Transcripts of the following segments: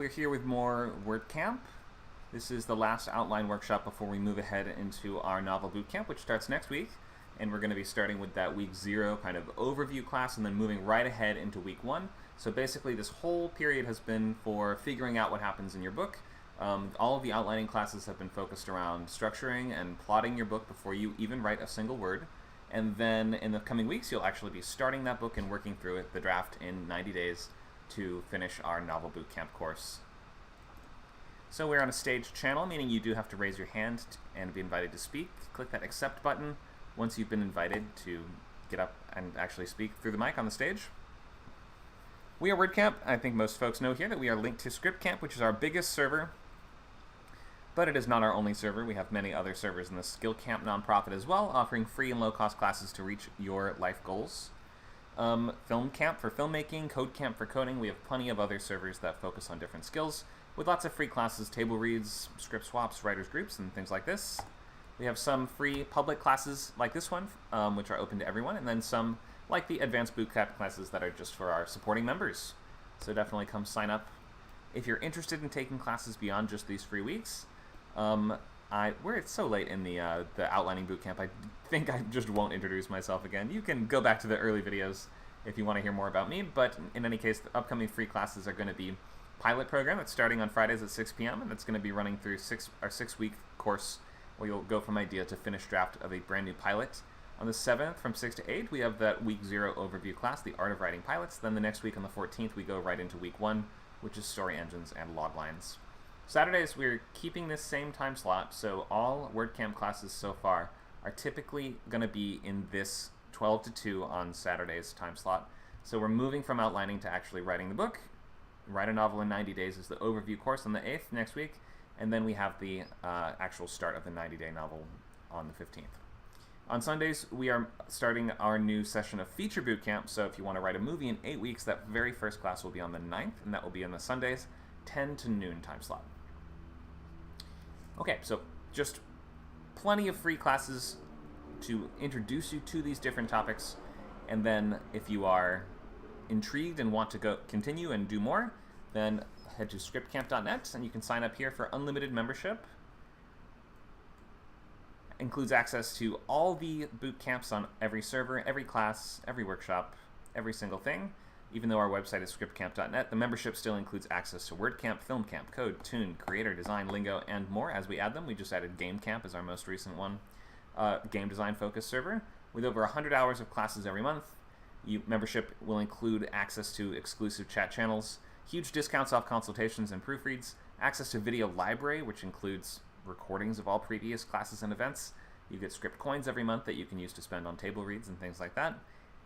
We're here with more WordCamp. This is the last outline workshop before we move ahead into our novel bootcamp, which starts next week. And we're going to be starting with that week 0 kind of overview class and then moving right ahead into week 1. So basically this whole period has been for figuring out what happens in your book. All of the outlining classes have been focused around structuring and plotting your book before you even write a single word. And then in the coming weeks, you'll actually be starting that book and working through it, the draft, in 90 days to finish our novel bootcamp course. So we're on a staged channel, meaning you do have to raise your hand and be invited to speak. Click that accept button once you've been invited to get up and actually speak through the mic on the stage. We are WordCamp. I think most folks know here that we are linked to ScriptCamp, which is our biggest server, but it is not our only server. We have many other servers in the SkillCamp nonprofit as well, offering free and low-cost classes to reach your life goals. Film Camp for filmmaking, Code Camp for coding. We have plenty of other servers that focus on different skills with lots of free classes, table reads, script swaps, writers groups, and things like this. We have some free public classes like this one, which are open to everyone, and then some like the advanced bootcamp classes that are just for our supporting members. So definitely come sign up if you're interested in taking classes beyond just these free weeks. It's so late in the outlining bootcamp, I think I just won't introduce myself again. You can go back to the early videos if you want to hear more about me, but in any case, the upcoming free classes are going to be pilot program that's starting on Fridays at 6 p.m. and it's going to be running through our 6-week course where you'll go from idea to finished draft of a brand new pilot. On the 7th from 6 to 8, we have that week 0 overview class, the art of writing pilots. Then the next week on the 14th, we go right into week 1, which is story engines and log lines. Saturdays, we're keeping this same time slot, so all WordCamp classes so far are typically going to be in this 12 to 2 on Saturday's time slot. So we're moving from outlining to actually writing the book. Write a novel in 90 days is the overview course on the 8th next week, and then we have the actual start of the 90-day novel on the 15th. On Sundays, we are starting our new session of Feature Bootcamp, so if you want to write a movie in 8 weeks, that very first class will be on the 9th, and that will be on the Sundays, 10 to noon time slot. Okay, so just plenty of free classes to introduce you to these different topics, and then if you are intrigued and want to continue and do more, then head to scriptcamp.net and you can sign up here for unlimited membership. It includes access to all the boot camps on every server, every class, every workshop, every single thing. Even though our website is scriptcamp.net, the membership still includes access to WordCamp, FilmCamp, Code, Tune, Creator, Design, Lingo, and more as we add them. We just added GameCamp as our most recent one, game design focused server. With over 100 hours of classes every month, membership will include access to exclusive chat channels, huge discounts off consultations and proofreads, access to video library, which includes recordings of all previous classes and events. You get script coins every month that you can use to spend on table reads and things like that.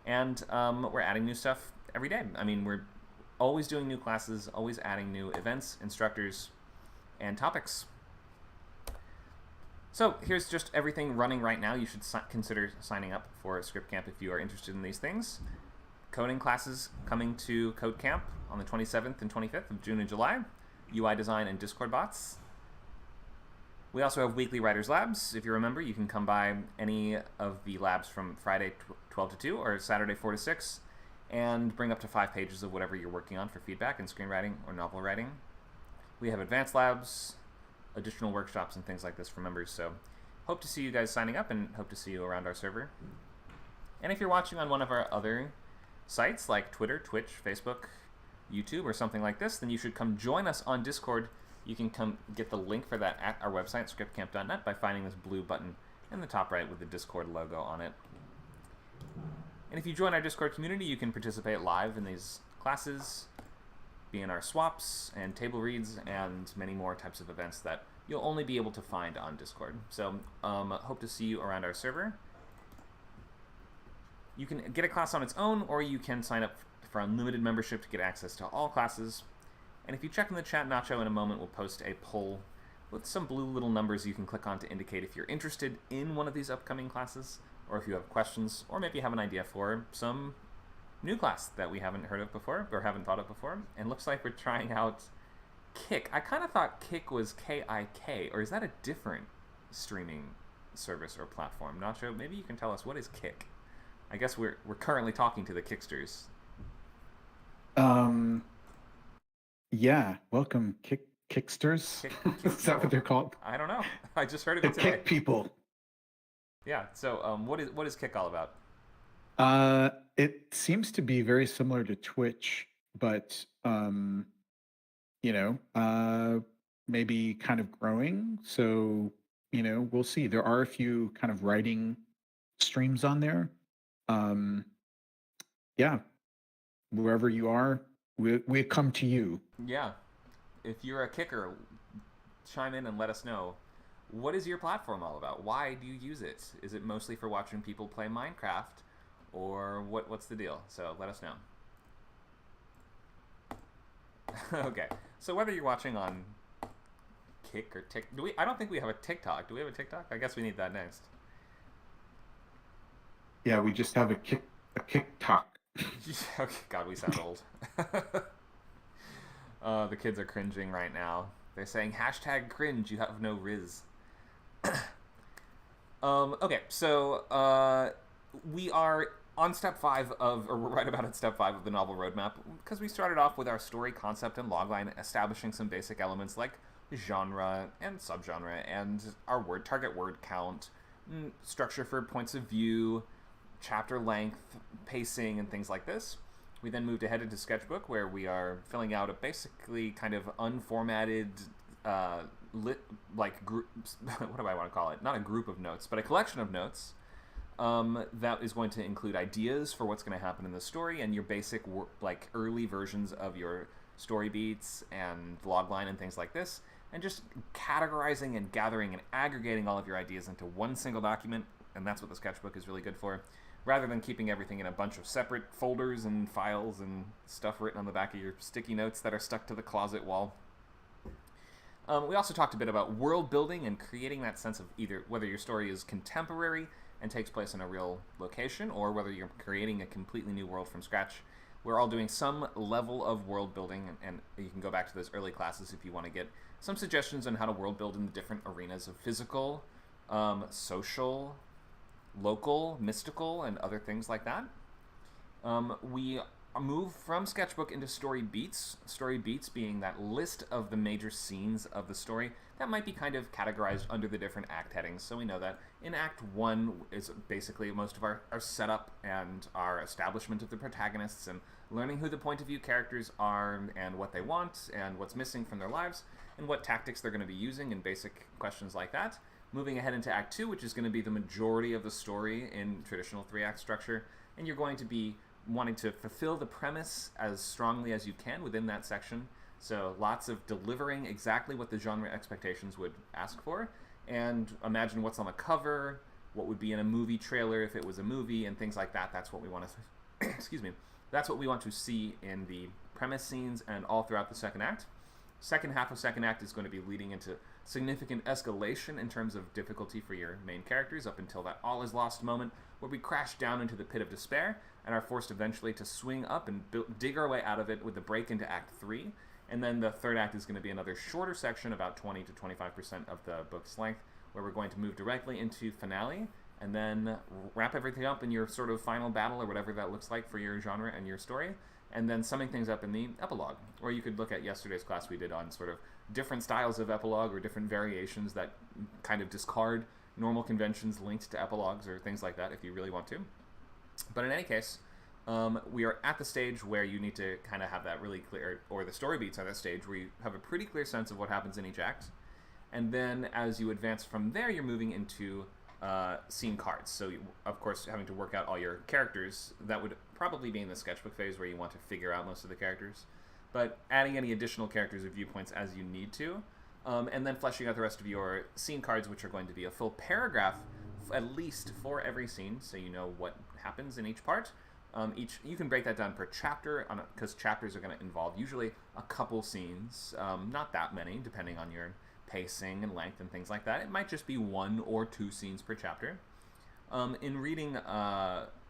And we're adding new stuff every day. I mean, we're always doing new classes, always adding new events, instructors, and topics. So here's just everything running right now. You should consider signing up for ScriptCamp if you are interested in these things. Coding classes coming to Code Camp on the 27th and 25th of June and July. UI design and Discord bots. We also have weekly writers labs. If you remember, you can come by any of the labs from Friday 12 to 2 or Saturday 4 to 6 and bring up to 5 pages of whatever you're working on for feedback in screenwriting or novel writing. We have advanced labs, additional workshops, and things like this for members. So hope to see you guys signing up and hope to see you around our server. And if you're watching on one of our other sites like Twitter, Twitch, Facebook, YouTube, or something like this, then you should come join us on Discord. You can come get the link for that at our website, scriptcamp.net, by finding this blue button in the top right with the Discord logo on it. And if you join our Discord community, you can participate live in these classes, be in our swaps and table reads, and many more types of events that you'll only be able to find on Discord. So hope to see you around our server. You can get a class on its own, or you can sign up for unlimited membership to get access to all classes. And if you check in the chat, Nacho in a moment will post a poll with some blue little numbers you can click on to indicate if you're interested in one of these upcoming classes, or if you have questions, or maybe have an idea for some new class that we haven't heard of before, or haven't thought of before. And looks like we're trying out Kick. I kind of thought Kick was K-I-K, or is that a different streaming service or platform? Nacho, maybe you can tell us, what is Kick? I guess we're currently talking to the Kicksters. Yeah, welcome, Kicksters. Kick Is that what people. they're called? I don't know. I just heard of The it today. Kick people. Yeah. So, what is Kick all about? It seems to be very similar to Twitch, but you know, uh, maybe kind of growing. So, we'll see. There are a few kind of writing streams on there. Um, yeah, wherever you are, we come to you. Yeah. If you're a kicker, chime in and let us know. What is your platform all about? Why do you use it? Is it mostly for watching people play Minecraft, or what's the deal? So let us know. Okay. So whether you're watching on Kick or Tik, do we? I don't think we have a TikTok. Do we have a TikTok? I guess we need that next. Yeah, we just have a kick talk. Okay, God, we sound old. The kids are cringing right now. They're saying hashtag cringe. You have no Riz. Okay, so we are on step five of, or we're right about at step five of the novel roadmap, because we started off with our story concept and logline, establishing some basic elements like genre and subgenre, and our target word count, structure for points of view, chapter length, pacing, and things like this. We then moved ahead into Sketchbook, where we are filling out a basically kind of unformatted, uh, like groups. What do I want to call it? Not a group of notes, but a collection of notes that is going to include ideas for what's going to happen in the story and your basic like early versions of your story beats and logline and things like this, and just categorizing and gathering and aggregating all of your ideas into one single document. And that's what the Sketchbook is really good for, rather than keeping everything in a bunch of separate folders and files and stuff written on the back of your sticky notes that are stuck to the closet wall. We also talked a bit about world building and creating that sense of either whether your story is contemporary and takes place in a real location, or whether you're creating a completely new world from scratch. We're all doing some level of world building, and you can go back to those early classes if you want to get some suggestions on how to world build in the different arenas of physical, social, local, mystical, and other things like that. We move from Sketchbook into story beats. Story beats being that list of the major scenes of the story that might be kind of categorized under the different act headings. So we know that in Act 1 is basically most of our setup and our establishment of the protagonists and learning who the point of view characters are and what they want and what's missing from their lives and what tactics they're going to be using and basic questions like that. Moving ahead into Act 2, which is going to be the majority of the story in traditional 3-act structure, and you're going to be wanting to fulfill the premise as strongly as you can within that section. So lots of delivering exactly what the genre expectations would ask for, and imagine what's on the cover, what would be in a movie trailer if it was a movie, and things like that. That's what we want to excuse me. That's what we want to see in the premise scenes and all throughout the second act. Second half of second act is going to be leading into significant escalation in terms of difficulty for your main characters up until that all is lost moment where we crash down into the pit of despair and are forced eventually to swing up and dig our way out of it with the break into Act 3. And then the third act is going to be another shorter section, about 20 to 25% of the book's length, where we're going to move directly into finale and then wrap everything up in your sort of final battle or whatever that looks like for your genre and your story, and then summing things up in the epilogue. Or you could look at yesterday's class we did on sort of different styles of epilogue or different variations that kind of discard normal conventions linked to epilogues or things like that if you really want to. But in any case, we are at the stage where you need to kind of have that really clear, or the story beats are that stage where you have a pretty clear sense of what happens in each act. And then as you advance from there, you're moving into scene cards. So, of course, having to work out all your characters, that would probably be in the sketchbook phase where you want to figure out most of the characters. But adding any additional characters or viewpoints as you need to. And then fleshing out the rest of your scene cards, which are going to be a full paragraph, at least for every scene, so you know what happens in each part. You can break that down per chapter, because chapters are going to involve usually a couple scenes, not that many, depending on your pacing and length and things like that. It might just be 1 or 2 scenes per chapter. In reading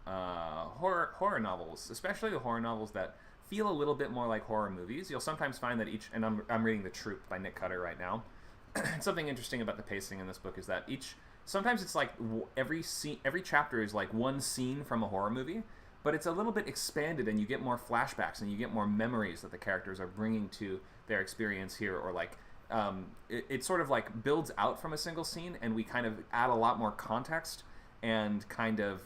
horror novels, especially the horror novels that feel a little bit more like horror movies, you'll sometimes find that each, and I'm reading The Troop by Nick Cutter right now. Something interesting about the pacing in this book is that sometimes it's like every chapter is like one scene from a horror movie, but it's a little bit expanded, and you get more flashbacks and you get more memories that the characters are bringing to their experience here, or like it sort of like builds out from a single scene, and we kind of add a lot more context and kind of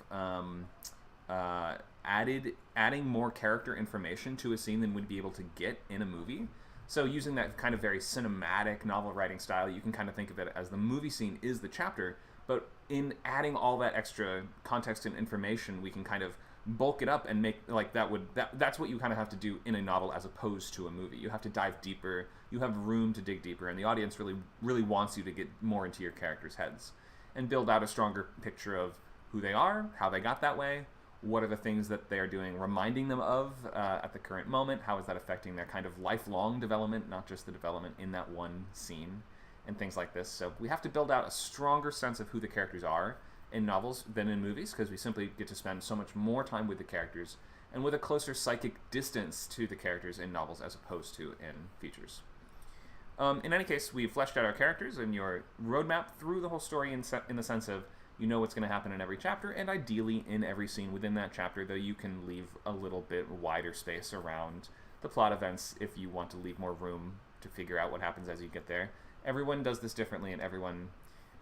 adding more character information to a scene than we'd be able to get in a movie. So using that kind of very cinematic novel writing style, you can kind of think of it as the movie scene is the chapter, but in adding all that extra context and information, we can kind of bulk it up and make like that's what you kind of have to do in a novel as opposed to a movie. You have to dive deeper, you have room to dig deeper, and the audience really wants you to get more into your characters' heads and build out a stronger picture of who they are, how they got that way, what are the things that they are doing reminding them of at the current moment, how is that affecting their kind of lifelong development, not just the development in that one scene, and things like this. So we have to build out a stronger sense of who the characters are in novels than in movies, because we simply get to spend so much more time with the characters and with a closer psychic distance to the characters in novels as opposed to in features. In any case, we've fleshed out our characters and your roadmap through the whole story in the sense of you know what's going to happen in every chapter, and ideally in every scene within that chapter, though you can leave a little bit wider space around the plot events if you want to leave more room to figure out what happens as you get there. Everyone does this differently, and everyone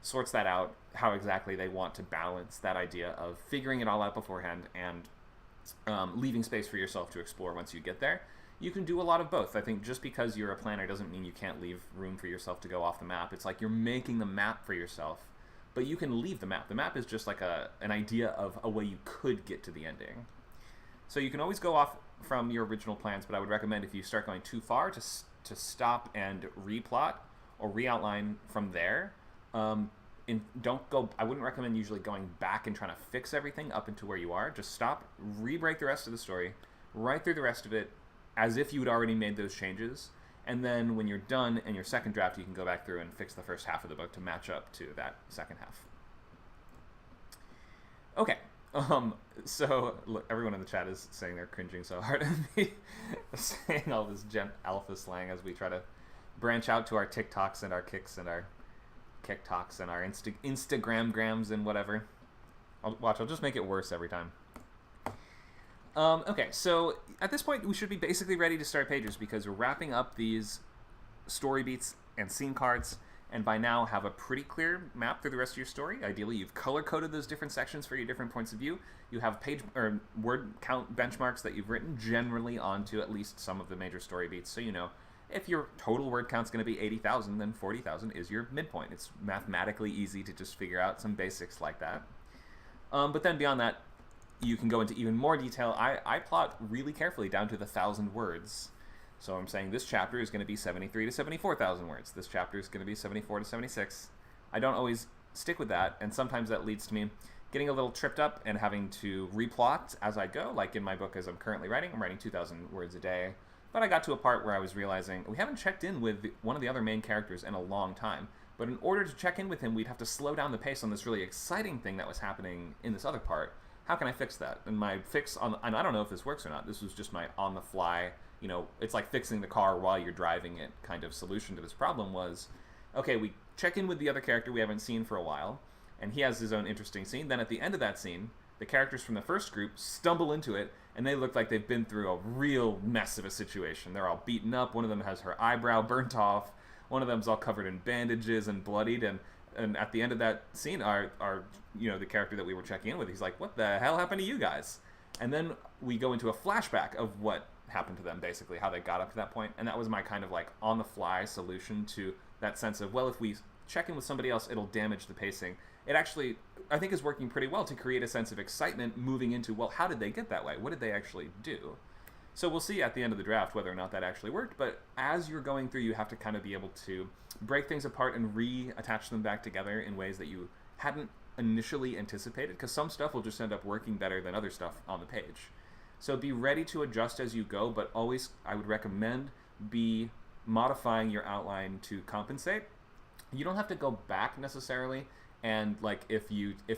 sorts that out how exactly they want to balance that idea of figuring it all out beforehand and leaving space for yourself to explore once you get there. You can do a lot of both. I think just because you're a planner doesn't mean you can't leave room for yourself to go off the map. It's like you're making the map for yourself, but you can leave the map. The map is just like an idea of a way you could get to the ending. So you can always go off from your original plans, but I would recommend if you start going too far to stop and replot or re-outline from there. Don't go. I wouldn't recommend usually going back and trying to fix everything up into where you are. Just stop, re-break the rest of the story, write through the rest of it as if you had already made those changes, and then when you're done in your second draft, you can go back through and fix the first half of the book to match up to that second half. Okay. So look, everyone in the chat is saying they're cringing so hard at me saying all this Gen Alpha slang as we try to branch out to our TikToks and our Kicks and our TikToks and our Instagram grams and whatever. I'll just make it worse every time. Okay, so at this point we should be basically ready to start pages because we're wrapping up these story beats and scene cards, and by now have a pretty clear map through the rest of your story. Ideally, you've color-coded those different sections for your different points of view. You have page or word count benchmarks that you've written generally onto at least some of the major story beats, so you know if your total word count's going to be 80,000, then 40,000 is your midpoint. It's mathematically easy to just figure out some basics like that. But then beyond that, you can go into even more detail. I plot really carefully down to the 1,000 words. So I'm saying this chapter is going to be 73 to 74,000 words. This chapter is going to be 74 to 76. I don't always stick with that, and sometimes that leads to me getting a little tripped up and having to replot as I go. Like in my book as I'm currently writing, I'm writing 2,000 words a day. But I got to a part where I was realizing we haven't checked in with one of the other main characters in a long time. But in order to check in with him, we'd have to slow down the pace on this really exciting thing that was happening in this other part. How can I fix that? And my fix on, and I don't know if this works or not, this was just my on-the-fly, you know, it's like fixing the car while you're driving it kind of solution to this problem was, okay, we check in with the other character we haven't seen for a while, and he has his own interesting scene. Then at the end of that scene, the characters from the first group stumble into it, and they look like they've been through a real mess of a situation. They're all beaten up. One of them has her eyebrow burnt off. One of them's all covered in bandages and bloodied. And at the end of that scene, our you know, the character that we were checking in with, he's like, what the hell happened to you guys? And then we go into a flashback of what happened to them, basically, how they got up to that point. And that was my kind of like on-the-fly solution to that sense of, well, if we check in with somebody else, it'll damage the pacing. It actually, I think, is working pretty well to create a sense of excitement moving into, well, how did they get that way? What did they actually do? So we'll see at the end of the draft whether or not that actually worked, but as you're going through, you have to kind of be able to break things apart and reattach them back together in ways that you hadn't initially anticipated, because some stuff will just end up working better than other stuff on the page. So be ready to adjust as you go, but always, I would recommend, be modifying your outline to compensate. You don't have to go back necessarily. And like if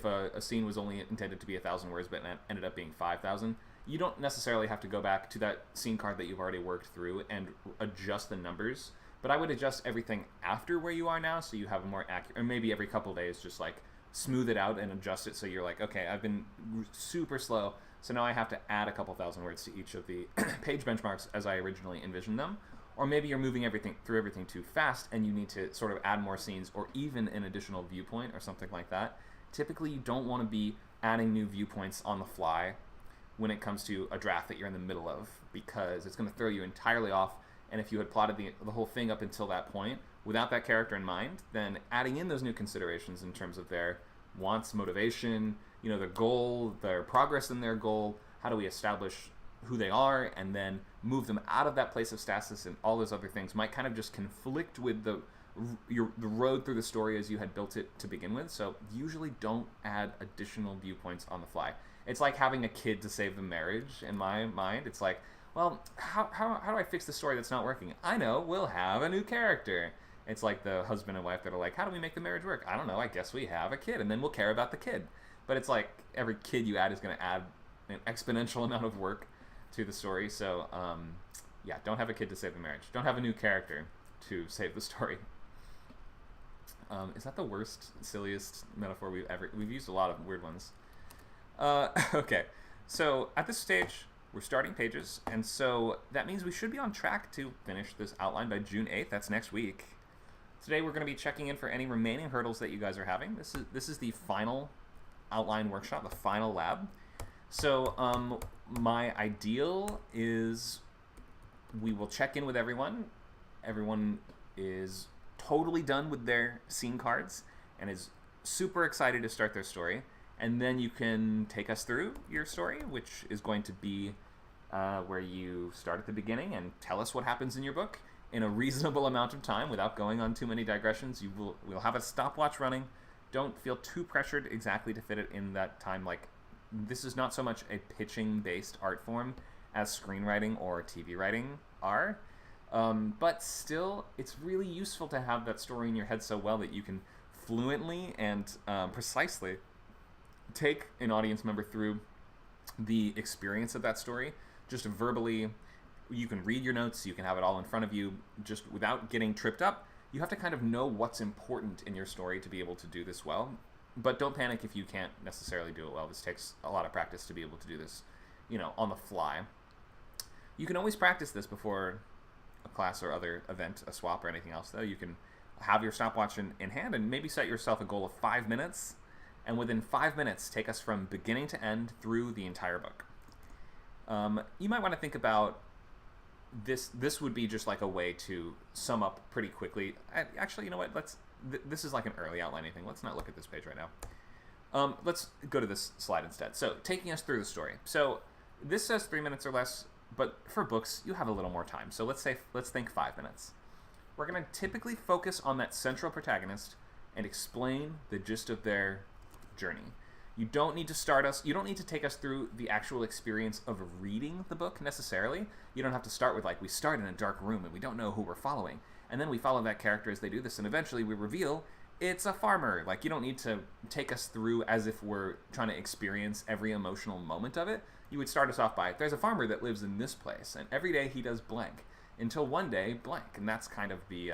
a scene was only intended to be 1,000 words but ended up being 5,000, you don't necessarily have to go back to that scene card that you've already worked through and adjust the numbers. But I would adjust everything after where you are now, so you have a more accurate, or maybe every couple of days just like smooth it out and adjust it so you're like, okay, I've been super slow. So now I have to add a couple thousand words to each of the page benchmarks as I originally envisioned them. Or maybe you're moving through everything too fast and you need to sort of add more scenes or even an additional viewpoint or something like that. Typically, you don't want to be adding new viewpoints on the fly when it comes to a draft that you're in the middle of, because it's going to throw you entirely off. And if you had plotted the whole thing up until that point without that character in mind, then adding in those new considerations in terms of their wants, motivation, their goal, their progress in their goal, how do we establish who they are, and then move them out of that place of stasis and all those other things might kind of just conflict with the road through the story as you had built it to begin with. So usually don't add additional viewpoints on the fly. It's like having a kid to save the marriage in my mind. It's like, well, how do I fix the story that's not working? I know, we'll have a new character. It's like the husband and wife that are like, how do we make the marriage work? I don't know, I guess we have a kid, and then we'll care about the kid. But it's like every kid you add is going to add an exponential amount of work to the story. So, yeah, don't have a kid to save the marriage. Don't have a new character to save the story. Is that the worst, silliest metaphor we've used a lot of weird ones. Okay, so at this stage, we're starting pages, and so that means we should be on track to finish this outline by June 8th. That's next week. Today we're going to be checking in for any remaining hurdles that you guys are having. This is the final outline workshop, the final lab. So my ideal is we will check in with everyone. Everyone is totally done with their scene cards and is super excited to start their story. And then you can take us through your story, which is going to be where you start at the beginning and tell us what happens in your book in a reasonable amount of time without going on too many digressions. We'll have a stopwatch running. Don't feel too pressured exactly to fit it in that time. Like, this is not so much a pitching-based art form as screenwriting or TV writing are. But still, it's really useful to have that story in your head so well that you can fluently and precisely take an audience member through the experience of that story. Just verbally, you can read your notes, you can have it all in front of you, just without getting tripped up. You have to kind of know what's important in your story to be able to do this well. But don't panic if you can't necessarily do it well. This takes a lot of practice to be able to do this, on the fly. You can always practice this before a class or other event, a swap or anything else, though. You can have your stopwatch in hand and maybe set yourself a goal of 5 minutes. And within 5 minutes, take us from beginning to end through the entire book. You might want to think about this. This would be just like a way to sum up pretty quickly. Actually, you know what? This is like an early outlining thing. Let's not look at this page right now. Let's go to this slide instead. So, taking us through the story. So, this says 3 minutes or less, but for books, you have a little more time. So, let's think 5 minutes. We're going to typically focus on that central protagonist and explain the gist of their journey. You don't need to take us through the actual experience of reading the book necessarily. You don't have to start with we start in a dark room and we don't know who we're following. And then we follow that character as they do this, and eventually we reveal it's a farmer. You don't need to take us through as if we're trying to experience every emotional moment of it. You would start us off by, there's a farmer that lives in this place, and every day he does blank, until one day, blank. And that's kind of the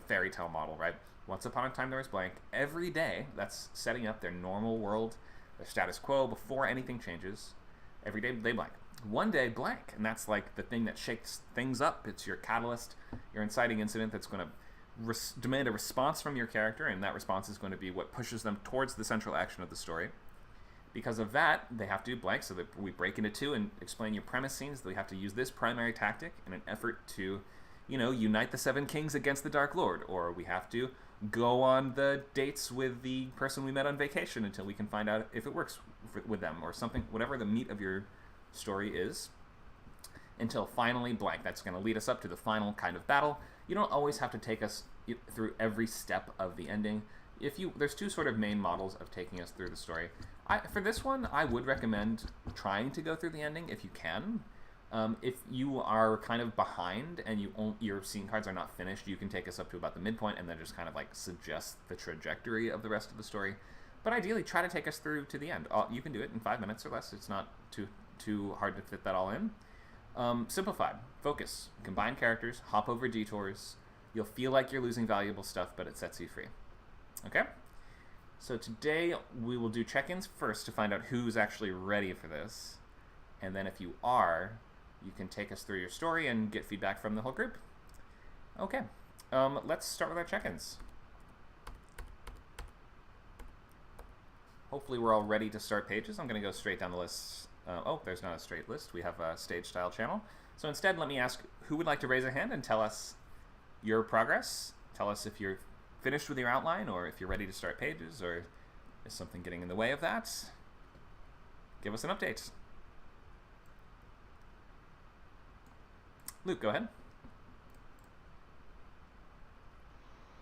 fairy tale model, right? Once upon a time there was blank. Every day, that's setting up their normal world, their status quo before anything changes. Every day they blank. One day, blank. And that's like the thing that shakes things up. It's your catalyst, your inciting incident that's going to demand a response from your character, and that response is going to be what pushes them towards the central action of the story. Because of that, they have to do blank, so that we break into two and explain your premise scenes. We have to use this primary tactic in an effort to, unite the Seven Kings against the Dark Lord, or we have to go on the dates with the person we met on vacation until we can find out if it works with them, or something, whatever the meat of your story is, until finally blank. That's going to lead us up to the final kind of battle. You don't always have to take us through every step of the ending. There's two sort of main models of taking us through the story. For this one, I would recommend trying to go through the ending if you can. If you are kind of behind and your scene cards are not finished, you can take us up to about the midpoint and then just kind of suggest the trajectory of the rest of the story. But ideally, try to take us through to the end. You can do it in 5 minutes or less. It's not too hard to fit that all in. Simplified. Focus. Combine characters. Hop over detours. You'll feel like you're losing valuable stuff, but it sets you free. Okay? So today we will do check-ins first to find out who's actually ready for this. And then if you are, you can take us through your story and get feedback from the whole group. Okay, let's start with our check-ins. Hopefully we're all ready to start pages. I'm going to go straight down the list. Oh, there's not a straight list. We have a stage-style channel. So instead, let me ask who would like to raise a hand and tell us your progress. Tell us if you're finished with your outline or if you're ready to start pages or is something getting in the way of that. Give us an update. Luke, go ahead.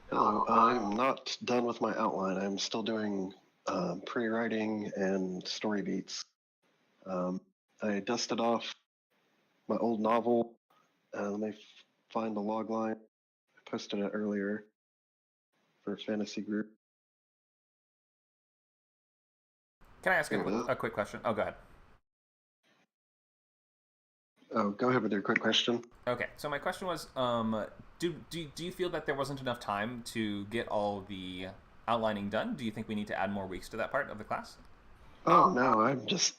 Hello, I'm not done with my outline. I'm still doing pre-writing and story beats. I dusted off my old novel. Let me find the log line. I posted it earlier for a fantasy group. Can I ask a quick question? Oh, go ahead. Oh, go ahead with your quick question. Okay, so my question was, do you feel that there wasn't enough time to get all the outlining done? Do you think we need to add more weeks to that part of the class? Oh no, I'm just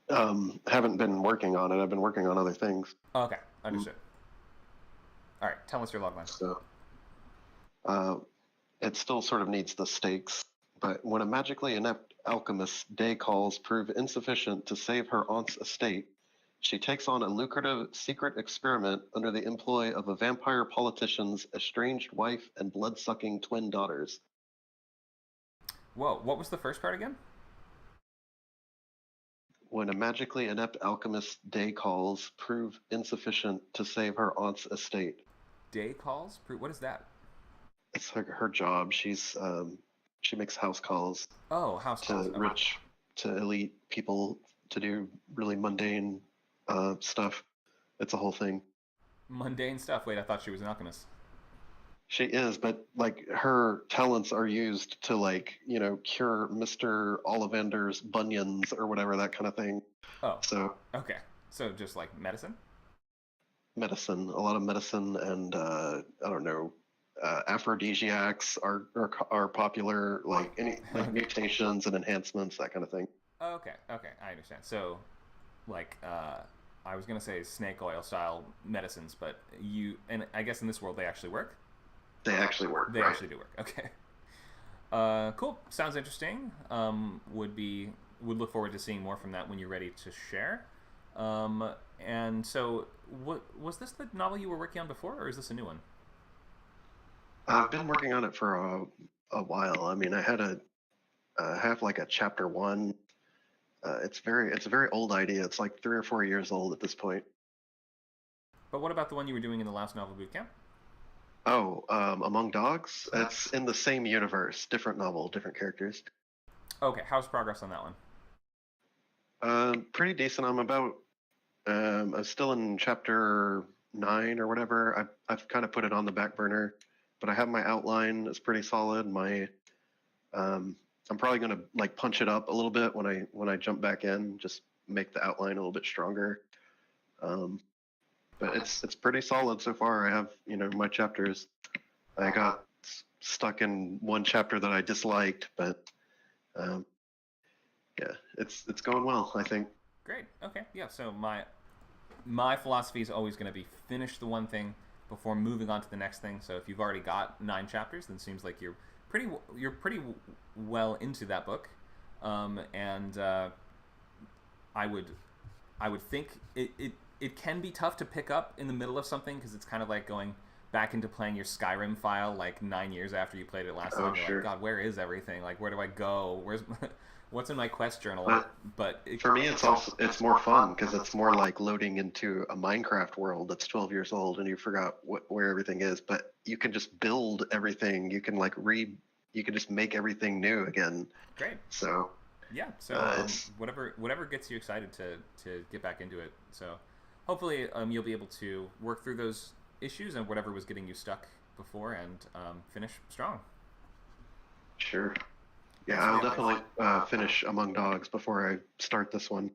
haven't been working on it. I've been working on other things. Okay, understood. All right, tell us your logline. So, it still sort of needs the stakes, but when a magically inept alchemist's day calls prove insufficient to save her aunt's estate, she takes on a lucrative secret experiment under the employ of a vampire politician's estranged wife and blood-sucking twin daughters. Whoa, what was the first part again? When a magically inept alchemist's day calls prove insufficient to save her aunt's estate. Day calls? What is that? It's her job. She makes house calls. Oh, house calls. To rich, to elite people to do really mundane stuff. It's a whole thing. Mundane stuff? Wait, I thought she was an alchemist. She is, but like her talents are used to cure Mr. Ollivander's bunions or whatever, that kind of thing. Oh. So. Okay. So just like medicine? Medicine. A lot of medicine and I don't know. Aphrodisiacs are popular, like any mutations and enhancements, that kind of thing. Okay, I understand. So, like, I was gonna say snake oil style medicines, but and I guess in this world they actually work. They actually work. They actually do work. Okay. Cool. Sounds interesting. Would look forward to seeing more from that when you're ready to share. And so, was this the novel you were working on before, or is this a new one? I've been working on it for a while. I mean, I have like a chapter 1. It's a very old idea. It's like 3 or 4 years old at this point. But what about the one you were doing in the last novel bootcamp? Oh, Among Dogs? It's in the same universe, different novel, different characters. Okay, how's progress on that one? Pretty decent. I'm still in chapter 9 or whatever. I've kind of put it on the back burner. But I have my outline. It's pretty solid. I'm probably gonna like punch it up a little bit when I jump back in, just make the outline a little bit stronger. But it's pretty solid so far. I have my chapters. I got stuck in one chapter that I disliked, but yeah, it's going well, I think. Great. Okay. Yeah. So my philosophy is always going to be finish the one thing before moving on to the next thing. So if you've already got 9 chapters, then it seems like you're pretty well into that book, and I would think it can be tough to pick up in the middle of something because it's kind of like going back into playing your Skyrim file like 9 years after you played it last time. You're like, God, where is everything? Like, where do I go? What's in my quest journal? But for me, it's more fun because it's more like loading into a Minecraft world that's 12 years old and you forgot where everything is. But you can just build everything. You can you can just make everything new again. Great. So yeah. So whatever gets you excited to get back into it. So hopefully you'll be able to work through those issues and whatever was getting you stuck before and finish strong. Sure. Yeah, I'll definitely finish Among Dogs before I start this one.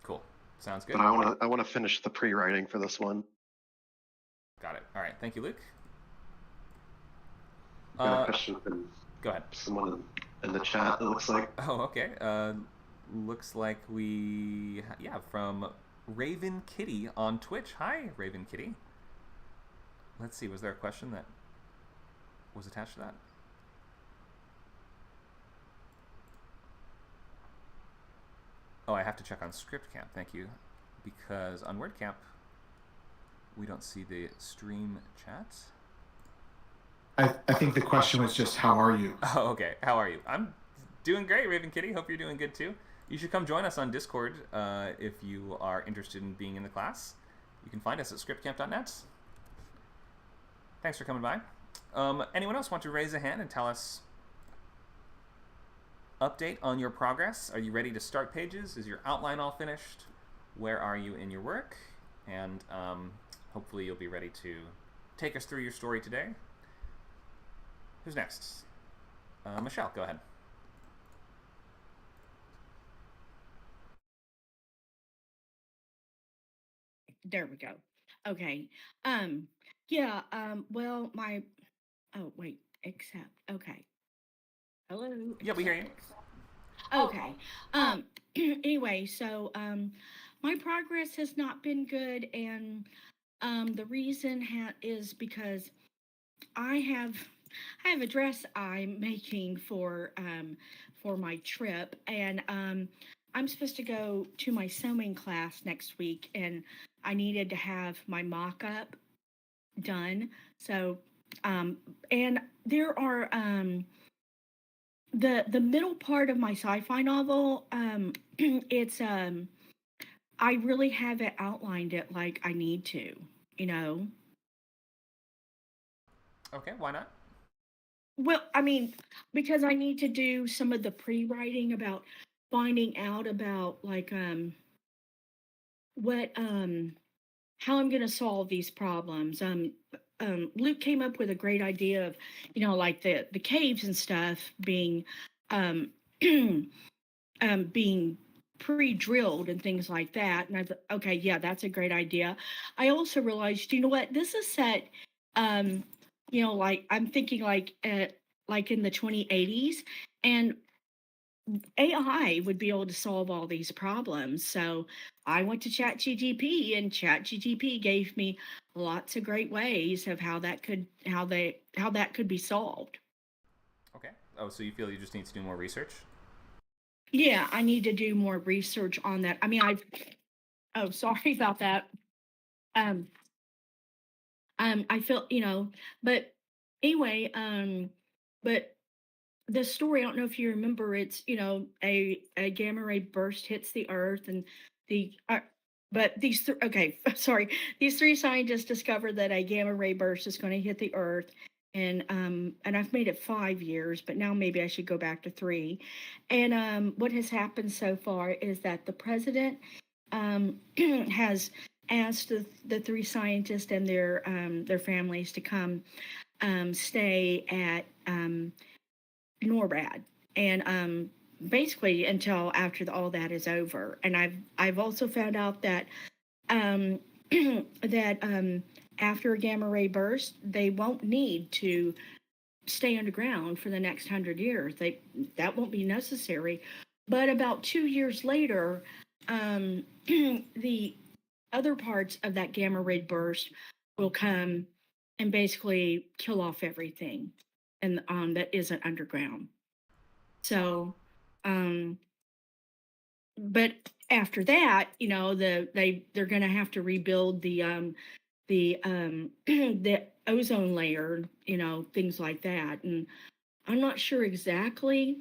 Cool. Sounds good. But I want to finish the pre-writing for this one. Got it. All right. Thank you, Luke. Got a question from go ahead. Someone in the chat, it looks like. Oh, okay. Looks like yeah, from Raven Kitty on Twitch. Hi, Raven Kitty. Let's see, was there a question that was attached to that? Oh, I have to check on ScriptCamp, thank you. Because on WordCamp, we don't see the stream chat. I think the question was just, how are you? Oh, okay. How are you? I'm doing great, Raven Kitty. Hope you're doing good too. You should come join us on Discord if you are interested in being in the class. You can find us at scriptcamp.net. Thanks for coming by. Anyone else want to raise a hand and tell us update on your progress? Are you ready to start pages? Is your outline all finished? Where are you in your work? And hopefully you'll be ready to take us through your story today. Who's next? Michelle, go ahead. There we go. Okay. Yeah, well, oh, wait, accept. Okay. Hello. Yeah, we hear you. Okay. Anyway, so, my progress has not been good, and, the reason is because I have, I have a dress I'm making for my trip, and, I'm supposed to go to my sewing class next week, and I needed to have my mock-up done. So, and there are the middle part of my sci-fi novel. It's I really haven't outlined it like I need to. You know. Okay, why not? Well, I mean, because I need to do some of the pre-writing about finding out about like what how I'm going to solve these problems. Luke came up with a great idea of, like the caves and stuff being, um, being pre-drilled and things like that. And I thought, okay, yeah, that's a great idea. I also realized, you know what, this is set, um, like I'm thinking like in the 2080s, and AI would be able to solve all these problems. So I went to ChatGPT, and ChatGPT gave me lots of great ways of how that could be solved. Okay. Oh, so you feel you just need to do more research? Yeah, I need to do more research on that. I mean, oh, sorry about that. Um, I feel, but anyway, but the story, I don't know if you remember, it's, a gamma ray burst hits the earth, and the but okay, sorry, these three scientists discover that a gamma ray burst is going to hit the earth, and I've made it 5 years, but now maybe I should go back to three. And what has happened so far is that the president has asked the three scientists and their families to come stay at NORAD, and basically until after all that is over. And I've also found out that um, that after a gamma ray burst, they won't need to stay underground for the next 100 years. That won't be necessary. But about 2 years later, the other parts of that gamma ray burst will come and basically kill off everything and that isn't underground. So, um, but after that, they're going to have to rebuild the ozone layer, things like that. And I'm not sure exactly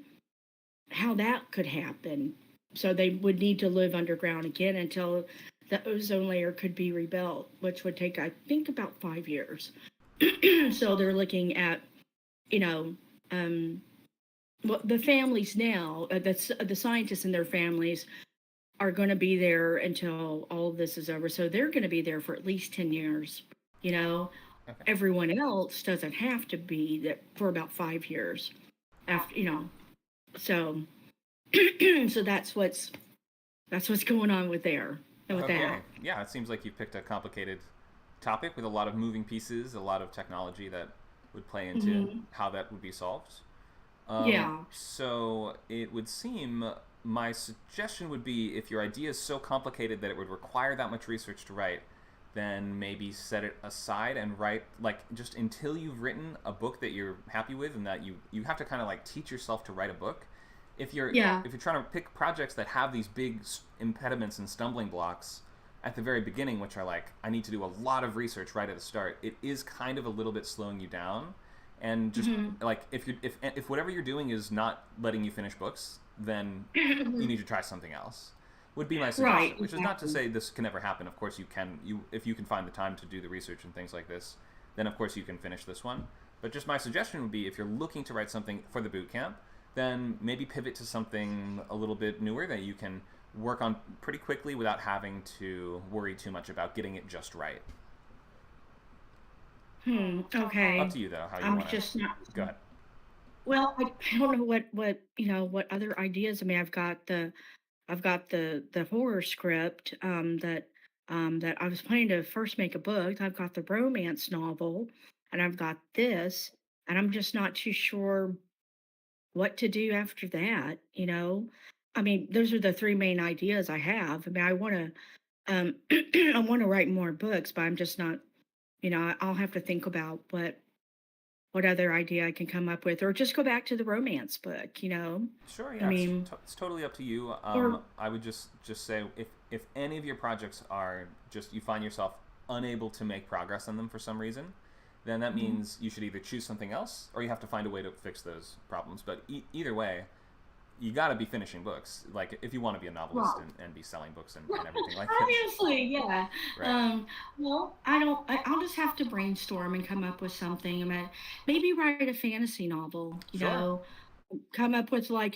how that could happen. So they would need to live underground again until the ozone layer could be rebuilt, which would take, I think, about 5 years. So they're looking at, you know, well, the families now, the scientists and their families are going to be there until all of this is over. So they're going to be there for at least 10 years. You know, Okay. everyone else doesn't have to be there for about 5 years after, so, so that's what's going on with Okay. that. Yeah, it seems like you picked a complicated topic with a lot of moving pieces, a lot of technology that would play into Mhm. how that would be solved. Yeah. So it would seem my suggestion would be if your idea is so complicated that it would require that much research to write, then maybe set it aside and write like just until you've written a book that you're happy with and that you have to kind of like teach yourself to write a book. Yeah. If you're trying to pick projects that have these big impediments and stumbling blocks at the very beginning, which are like I need to do a lot of research right at the start, it is kind of a little bit slowing you down. And just Hmm. like if whatever you're doing is not letting you finish books, then you need to try something else. Would be my Right. suggestion. Which is not to Exactly. say this can never happen. Of course, you can. You if you can find the time to do the research and things like this, then of course you can finish this one. But just my suggestion would be if you're looking to write something for the boot camp, then maybe pivot to something a little bit newer that you can work on pretty quickly without having to worry too much about getting it just right. Up Okay. to you though, how you I'm want to just not. go ahead. Well, I don't know what other ideas. I mean, I've got the horror script that I was planning to first make a book. I've got the romance novel, and I've got this, and I'm just not too sure what to do after that. I mean, those are the three main ideas I have. I mean, I want to I want to write more books, but I'm just not. I'll have to think about what other idea I can come up with, or just go back to the romance book. Sure, I yeah, mean, it's totally up to you. or I would just say if any of your projects are just you find yourself unable to make progress on them for some reason, then that Mhm. means you should either choose something else or you have to find a way to fix those problems. But either way, you got to be finishing books. Like if you want to be a novelist right. and be selling books and everything like it, Obviously, yeah. right? Well, I don't. I'll just have to brainstorm and come up with something. I mean, maybe write a fantasy novel. Sure. Come up with like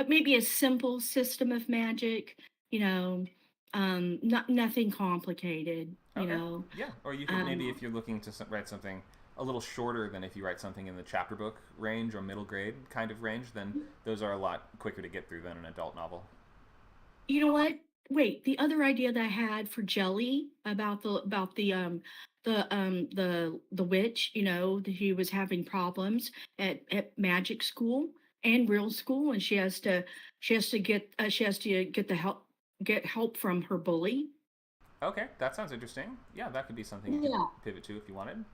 maybe a simple system of magic. Not nothing complicated. Okay. Yeah. Or you could maybe Um, if you're looking to write something a little shorter than if you write something in the chapter book range or middle grade kind of range, then those are a lot quicker to get through than an adult novel. you know what? Wait, the other idea that I had for Jelly about the witch, that he was having problems at magic school and real school, and she has to get help from her bully. Okay, that sounds interesting. Yeah, that could be something you could Yeah. pivot to if you wanted.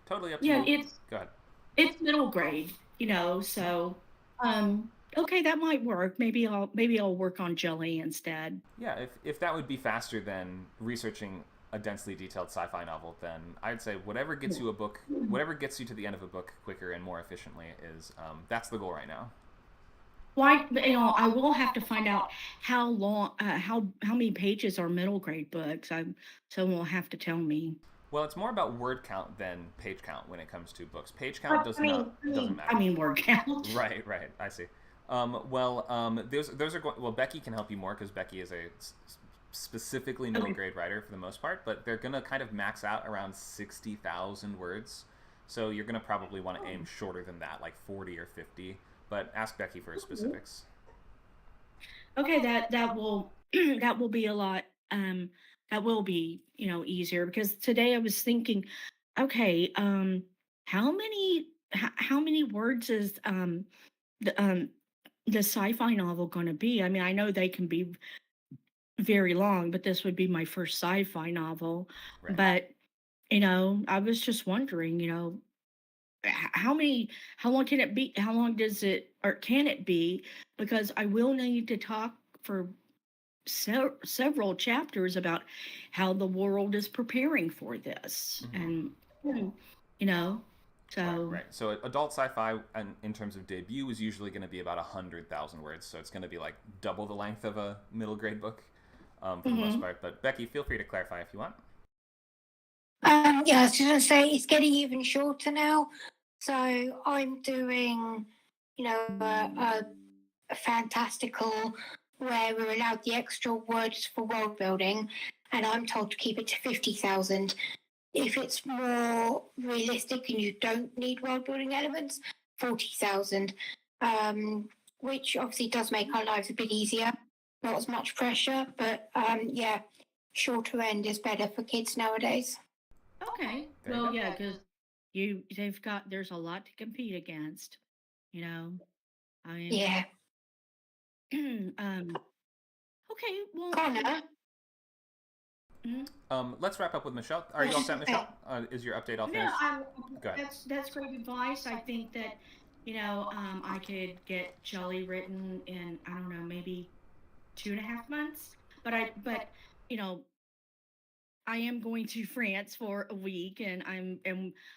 Totally up to Yeah, you. Go ahead. it's middle grade, so okay, that might work. Maybe I'll work on Jelly instead. Yeah, if that would be faster than researching a densely detailed sci-fi novel, then I'd say whatever gets you a book, whatever gets you to the end of a book quicker and more efficiently is that's the goal right now. Why, I will have to find out how long, how many pages are middle grade books. Someone will have to tell me. Well, it's more about word count than page count when it comes to books. Page count But does not doesn't I matter. mean word count. Right, right. I see. Those are going. Well, Becky can help you more because Becky is a specifically middle Okay. grade writer for the most part. But they're gonna kind of max out around 60,000 words. So you're gonna probably want to aim shorter than that, like 40 or 50. But ask Becky for specifics. Okay, that will that will be a lot. That will be easier because today I was thinking, okay, how many words is the sci-fi novel going to be? I mean, I know they can be very long, but this would be my first sci-fi novel. Right. But, I was just wondering, how long can it be? How long does it, or can it be? Because I will need to talk for several chapters about how the world is preparing for this. Mm-hmm. And, hmm, you know, Right, so, right. So adult sci-fi, and in terms of debut, is usually going to be about 100,000 words. So it's going to be like double the length of a middle grade book, for the most mhm. part. But Becky, feel free to clarify if you want. Yeah, I was just gonna say it's getting even shorter now. So I'm doing, a fantastical where we're allowed the extra words for world building, and I'm told to keep it to 50,000. If it's more realistic and you don't need world building elements, 40,000, which obviously does make our lives a bit easier. Not as much pressure, but yeah, shorter end is better for kids nowadays. Okay. There you Well, go. yeah, because there's a lot to compete against, you know. Yeah. Okay, well, Connor, Let's wrap up with Michelle. Are you all set, Michelle? Is your update all no, finished? Go ahead. that's great advice. I think that, I could get Jelly written in, I don't know, maybe 2.5 months. But you know, I am going to France for a week, and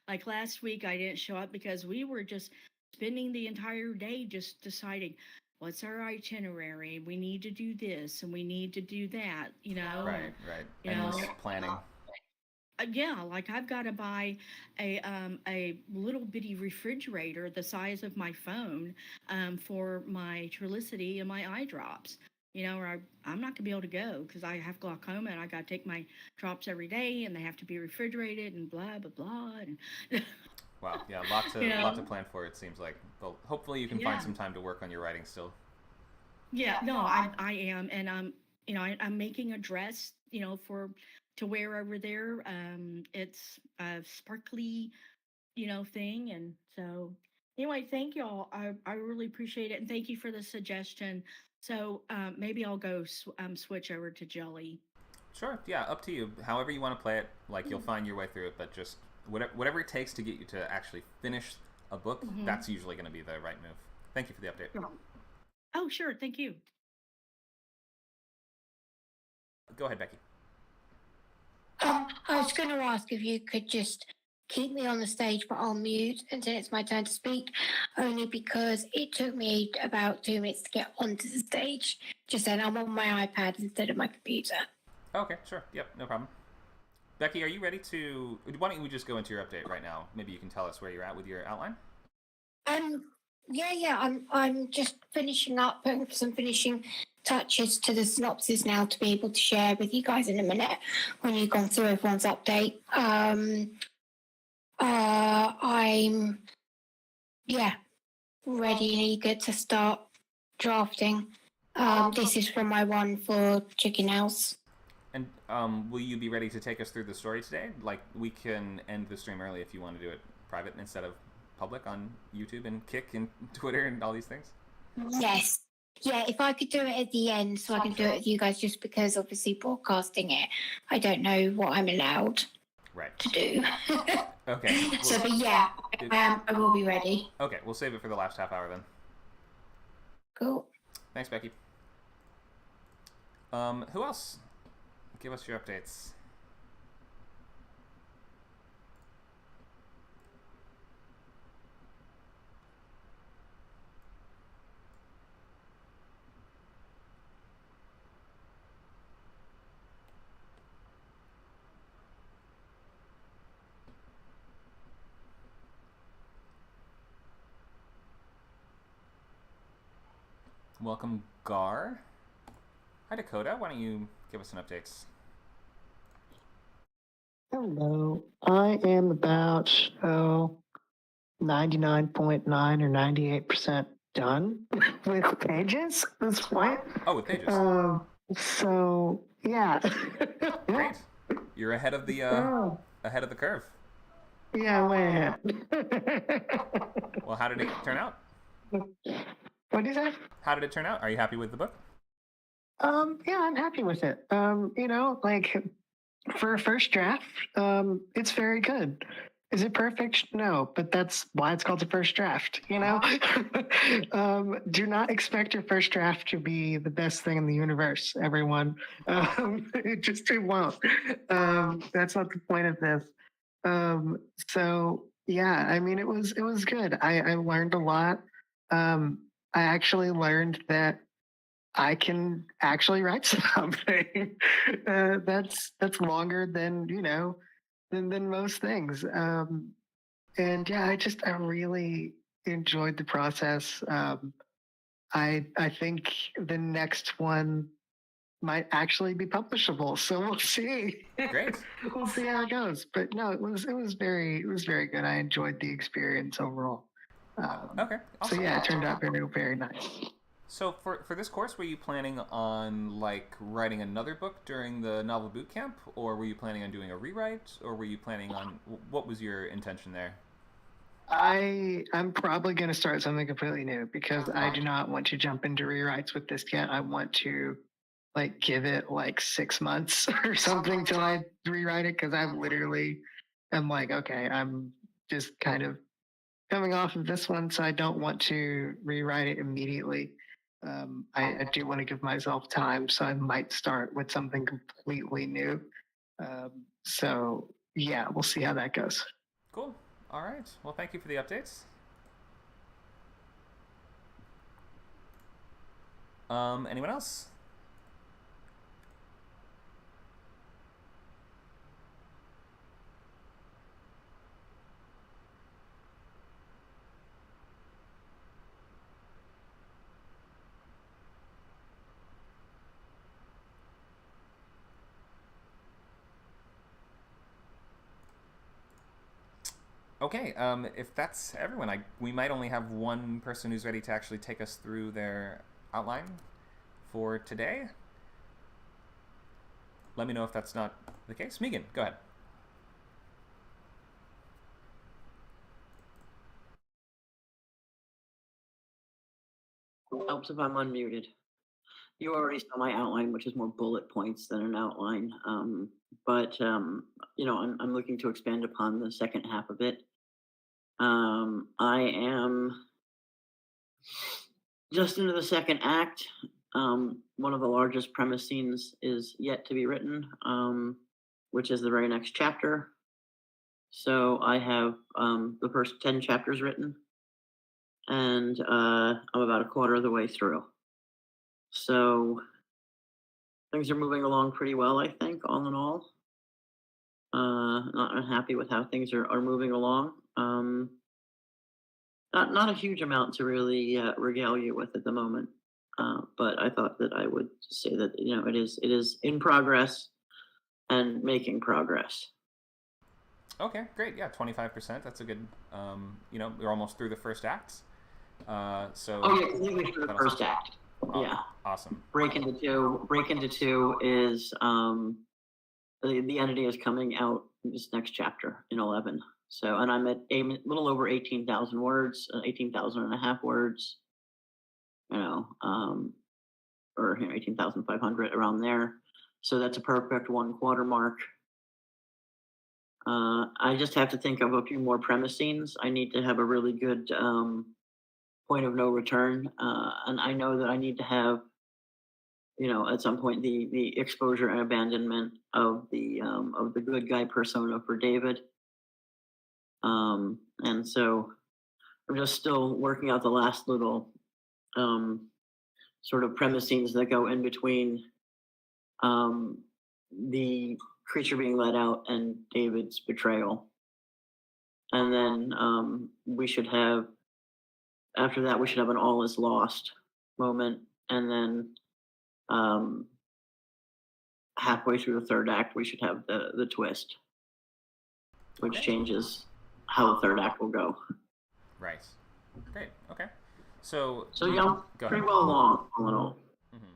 like last week I didn't show up because we were just spending the entire day just deciding what's our itinerary. We need to do this and we need to do that, Right, right. you Endless know, planning. yeah, like I've got to buy a little bitty refrigerator the size of my phone for my Trulicity and my eye drops. Or I'm not gonna be able to go because I have glaucoma and I got to take my drops every day and they have to be refrigerated and blah blah blah. And Wow, yeah, lot to plan for. It seems like. Well, hopefully you can find yeah, some time to work on your writing still. yeah, no, I am, and I'm making a dress, for to wear over there. It's a sparkly, thing. And so, anyway, thank y'all. I really appreciate it. And thank you for the suggestion. So, maybe I'll go switch over to Jelly. Sure, yeah, up to you. However you want to play it, like you'll find your way through it, but just whatever it takes to get you to actually finish a book, that's usually going to be the right move. Thank you for the update. Sure. Oh, sure. Thank you. Go ahead, Becky. I was going to ask if you could just keep me on the stage, but I'll mute until it's my turn to speak, only because it took me about 2 minutes to get onto the stage. Just then, I'm on my iPad instead of my computer. Okay, sure. Yep, no problem. Becky, are you ready to... Why don't we just go into your update right now? Maybe you can tell us where you're at with your outline? Yeah. I'm just finishing up, putting some finishing touches to the synopsis now to be able to share with you guys in a minute when you've gone through everyone's update. I'm ready and eager to start drafting. This is from my one for Chicken House. And will you be ready to take us through the story today? Like, we can end the stream early if you want to do it private instead of public on YouTube and Kick and Twitter and all these things? Yes. Yeah, if I could do it at the end so I can do it with you guys, just because obviously broadcasting it, I don't know what I'm allowed to do. Okay. So, but yeah, I will be ready. Okay, we'll save it for the last half hour then. Cool. Thanks, Becky. Who else? Give us your updates. Welcome, Gar. Hi, Dakota. Why don't you give us some updates? Hello. I am about 99.9 or 98% done with pages at this point. Oh, with pages. So yeah. Great. You're ahead of the curve. Yeah, way ahead. Well, how did it turn out? What do you say? How did it turn out? Are you happy with the book? Yeah, I'm happy with it. Like for a first draft, it's very good. Is it perfect? No, but that's why it's called the first draft, Do not expect your first draft to be the best thing in the universe, everyone. It won't. That's not the point of this. So yeah, I mean, it was good. I learned a lot. I actually learned that I can actually write something. That's longer than than most things. And yeah, I really enjoyed the process. I think the next one might actually be publishable, so we'll see. Great. We'll see how it goes. But no, it was very good. I enjoyed the experience overall. Okay. Awesome. So yeah, it turned out very nice. So for this course, were you planning on like writing another book during the novel boot camp, or were you planning on doing a rewrite, or were you planning on what was your intention there? I'm probably going to start something completely new because I do not want to jump into rewrites with this yet. I want to like give it like 6 months or something till I rewrite it because I'm literally am like, okay, I'm just kind of coming off of this one, so I don't want to rewrite it immediately. I do want to give myself time, so I might start with something completely new. So yeah, we'll see how that goes. Cool. All right. Well, thank you for the updates. Anyone else? Okay, if that's everyone, we might only have one person who's ready to actually take us through their outline for today. Let me know if that's not the case. Megan, go ahead. Helps if I'm unmuted. You already saw my outline, which is more bullet points than an outline. But you know, I'm looking to expand upon the second half of it. I am just into the second act. One of the largest premise scenes is yet to be written, which is the very next chapter. So I have the first 10 chapters written, and I'm about a quarter of the way through. So things are moving along pretty well, I think, all in all. Not unhappy with how things are moving along. Not a huge amount to really regale you with at the moment. But I thought that I would say that it is in progress and making progress. Okay, great. Yeah, 25%. That's a good. We're almost through the first act. So. Oh yeah, completely through the first act. Yeah. Awesome. Break into two is the entity is coming out this next chapter in 11. So, and I'm at a little over 18,000 words, 18,000 and a half words. Or 18,500 around there. So that's a perfect 1/4 mark. I just have to think of a few more premise scenes. I need to have a really good point of no return, and I know that I need to have, at some point the exposure and abandonment of the good guy persona for David. And so I'm just still working out the last little sort of premise scenes that go in between the creature being let out and David's betrayal. And then we should have, after that, we should have an all is lost moment. And then halfway through the third act, we should have the twist, which changes how the third act will go. Right. Great. Okay. So yeah, pretty well along, all in all. Mm-hmm.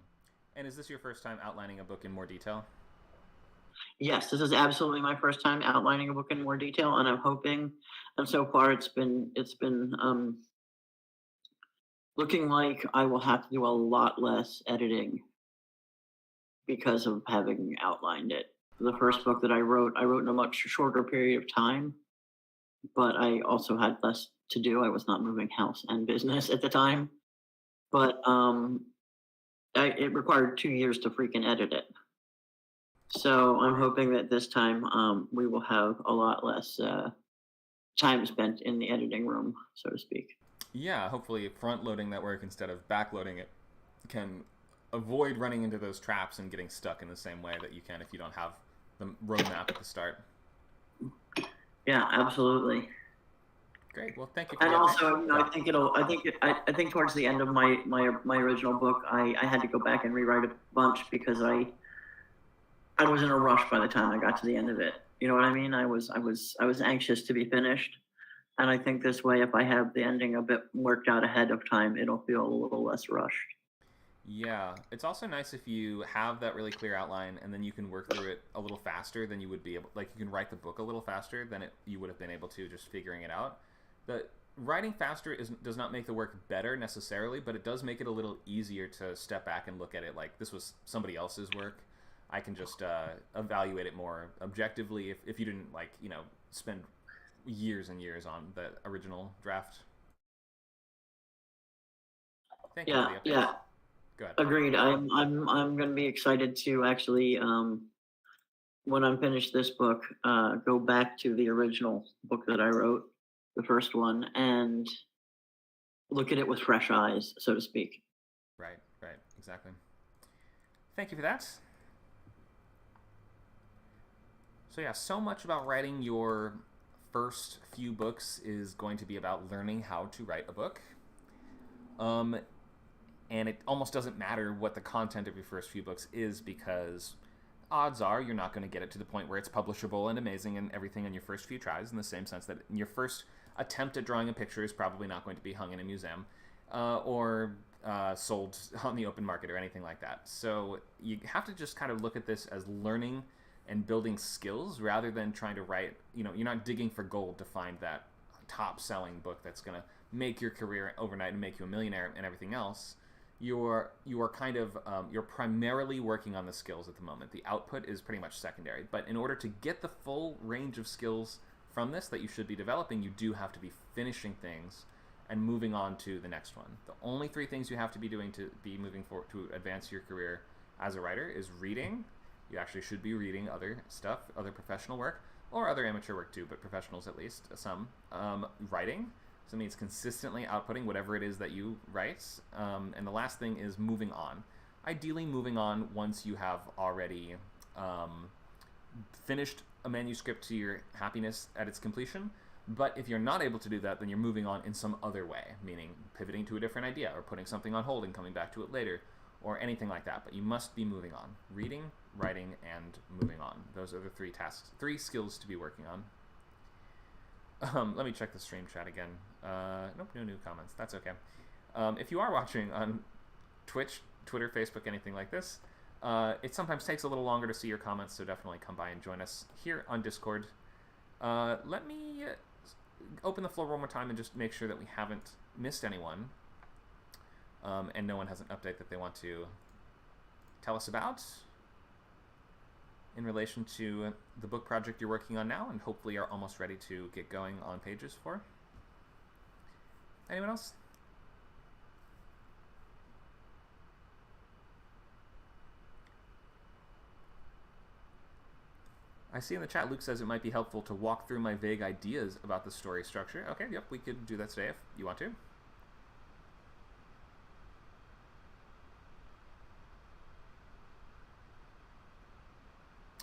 And is this your first time outlining a book in more detail? Yes, this is absolutely my first time outlining a book in more detail, and I'm hoping, and so far it's been looking like I will have to do a lot less editing because of having outlined it. The first book that I wrote in a much shorter period of time, but I also had less to do. I was not moving house and business at the time, but it required 2 years to freaking edit it. So I'm hoping that this time we will have a lot less time spent in the editing room, so to speak. Yeah, hopefully front-loading that work instead of back-loading it can avoid running into those traps and getting stuck in the same way that you can if you don't have the roadmap at the start. Yeah, absolutely. Great. Well, thank you. For and also, I think towards the end of my original book, I had to go back and rewrite a bunch because I was in a rush by the time I got to the end of it. You know what I mean? I was anxious to be finished. And I think this way, if I have the ending a bit worked out ahead of time, it'll feel a little less rushed. Yeah. It's also nice if you have that really clear outline and then you can work through it a little faster than you would be able, like you can write the book a little faster than you would have been able to just figuring it out. writing faster does not make the work better necessarily, but it does make it a little easier to step back and look at it like this was somebody else's work. I can just evaluate it more objectively if you didn't like, you know, spend years and years on the original draft. Thank you for the update. Yeah. Go ahead. Agreed. I'm going to be excited to actually, when I'm finished this book, go back to the original book that I wrote, the first one, and look at it with fresh eyes, so to speak. Right, exactly. Thank you for that. So yeah, so much about writing your first few books is going to be about learning how to write a book. And it almost doesn't matter what the content of your first few books is, because odds are you're not going to get it to the point where it's publishable and amazing and everything in your first few tries, in the same sense that your first attempt at drawing a picture is probably not going to be hung in a museum or sold on the open market or anything like that. So you have to just kind of look at this as learning and building skills rather than trying to write, you know, you're not digging for gold to find that top selling book that's going to make your career overnight and make you a millionaire and everything else. You're kind of you're primarily working on the skills at the moment. The output is pretty much secondary, but in order to get the full range of skills from this that you should be developing, you do have to be finishing things and moving on to the next one. The only 3 things you have to be doing to be moving forward to advance your career as a writer is reading. You actually should be reading other stuff, other professional work, or other amateur work too, but professionals at least, some. Writing. So it means consistently outputting whatever it is that you write. And the last thing is moving on. Ideally moving on once you have already finished a manuscript to your happiness at its completion. But if you're not able to do that, then you're moving on in some other way, meaning pivoting to a different idea or putting something on hold and coming back to it later or anything like that. But you must be moving on. Reading, writing, and moving on. Those are the 3 tasks, 3 skills to be working on. Let me check the stream chat again. Nope, no new comments. That's okay. If you are watching on Twitch, Twitter, Facebook, anything like this, it sometimes takes a little longer to see your comments, so definitely come by and join us here on Discord. Let me open the floor one more time and just make sure that we haven't missed anyone, and no one has an update that they want to tell us about in relation to the book project you're working on now and hopefully are almost ready to get going on pages for. Anyone else? I see in the chat Luke says it might be helpful to walk through my vague ideas about the story structure. Okay, yep, we could do that today if you want to.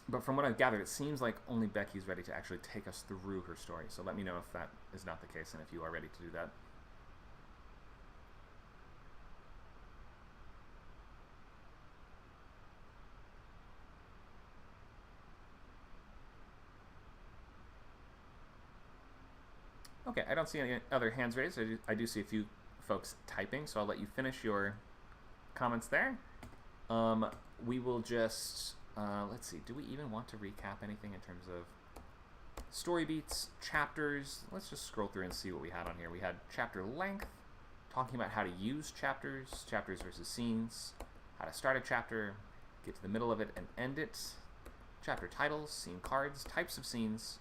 But from what I've gathered, it seems like only Becky's ready to actually take us through her story. So let me know if that is not the case and if you are ready to do that. Okay, I don't see any other hands raised. I do see a few folks typing, so I'll let you finish your comments there. We will just... let's see, do we even want to recap anything in terms of story beats, chapters? Let's just scroll through and see what we had on here. We had chapter length, talking about how to use chapters, chapters versus scenes, how to start a chapter, get to the middle of it and end it, chapter titles, scene cards, types of scenes.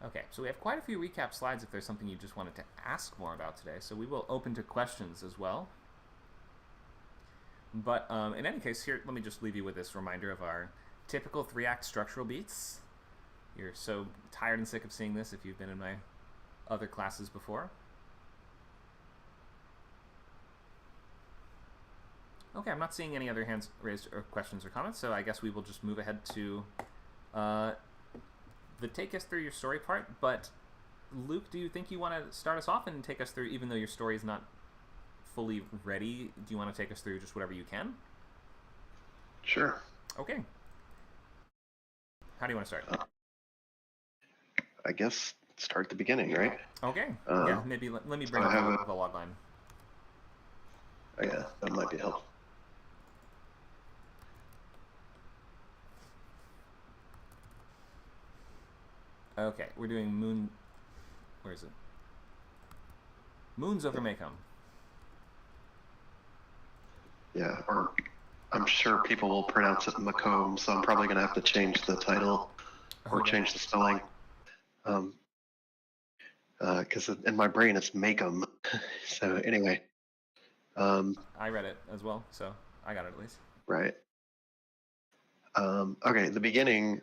Okay, so we have quite a few recap slides if there's something you just wanted to ask more about today, so we will open to questions as well. But in any case, here, let me just leave you with this reminder of our typical 3-act structural beats. You're so tired and sick of seeing this if you've been in my other classes before. Okay, I'm not seeing any other hands raised or questions or comments, so I guess we will just move ahead to the take us through your story part. But Luke, do you think you want to start us off and take us through, even though your story is not fully ready, do you want to take us through just whatever you can? Sure. Okay. How do you want to start? I guess start at the beginning, right? Okay. Yeah, maybe let me bring up the log line. Oh, yeah, that might be helpful. Okay, we're doing Moon... Where is it? Moons over Maycomb. Yeah, or I'm sure people will pronounce it Macomb, so I'm probably going to have to change the title or Okay. change the spelling. Because in my brain it's Macomb. So anyway. I read it as well, so I got it at least. Right. Okay, the beginning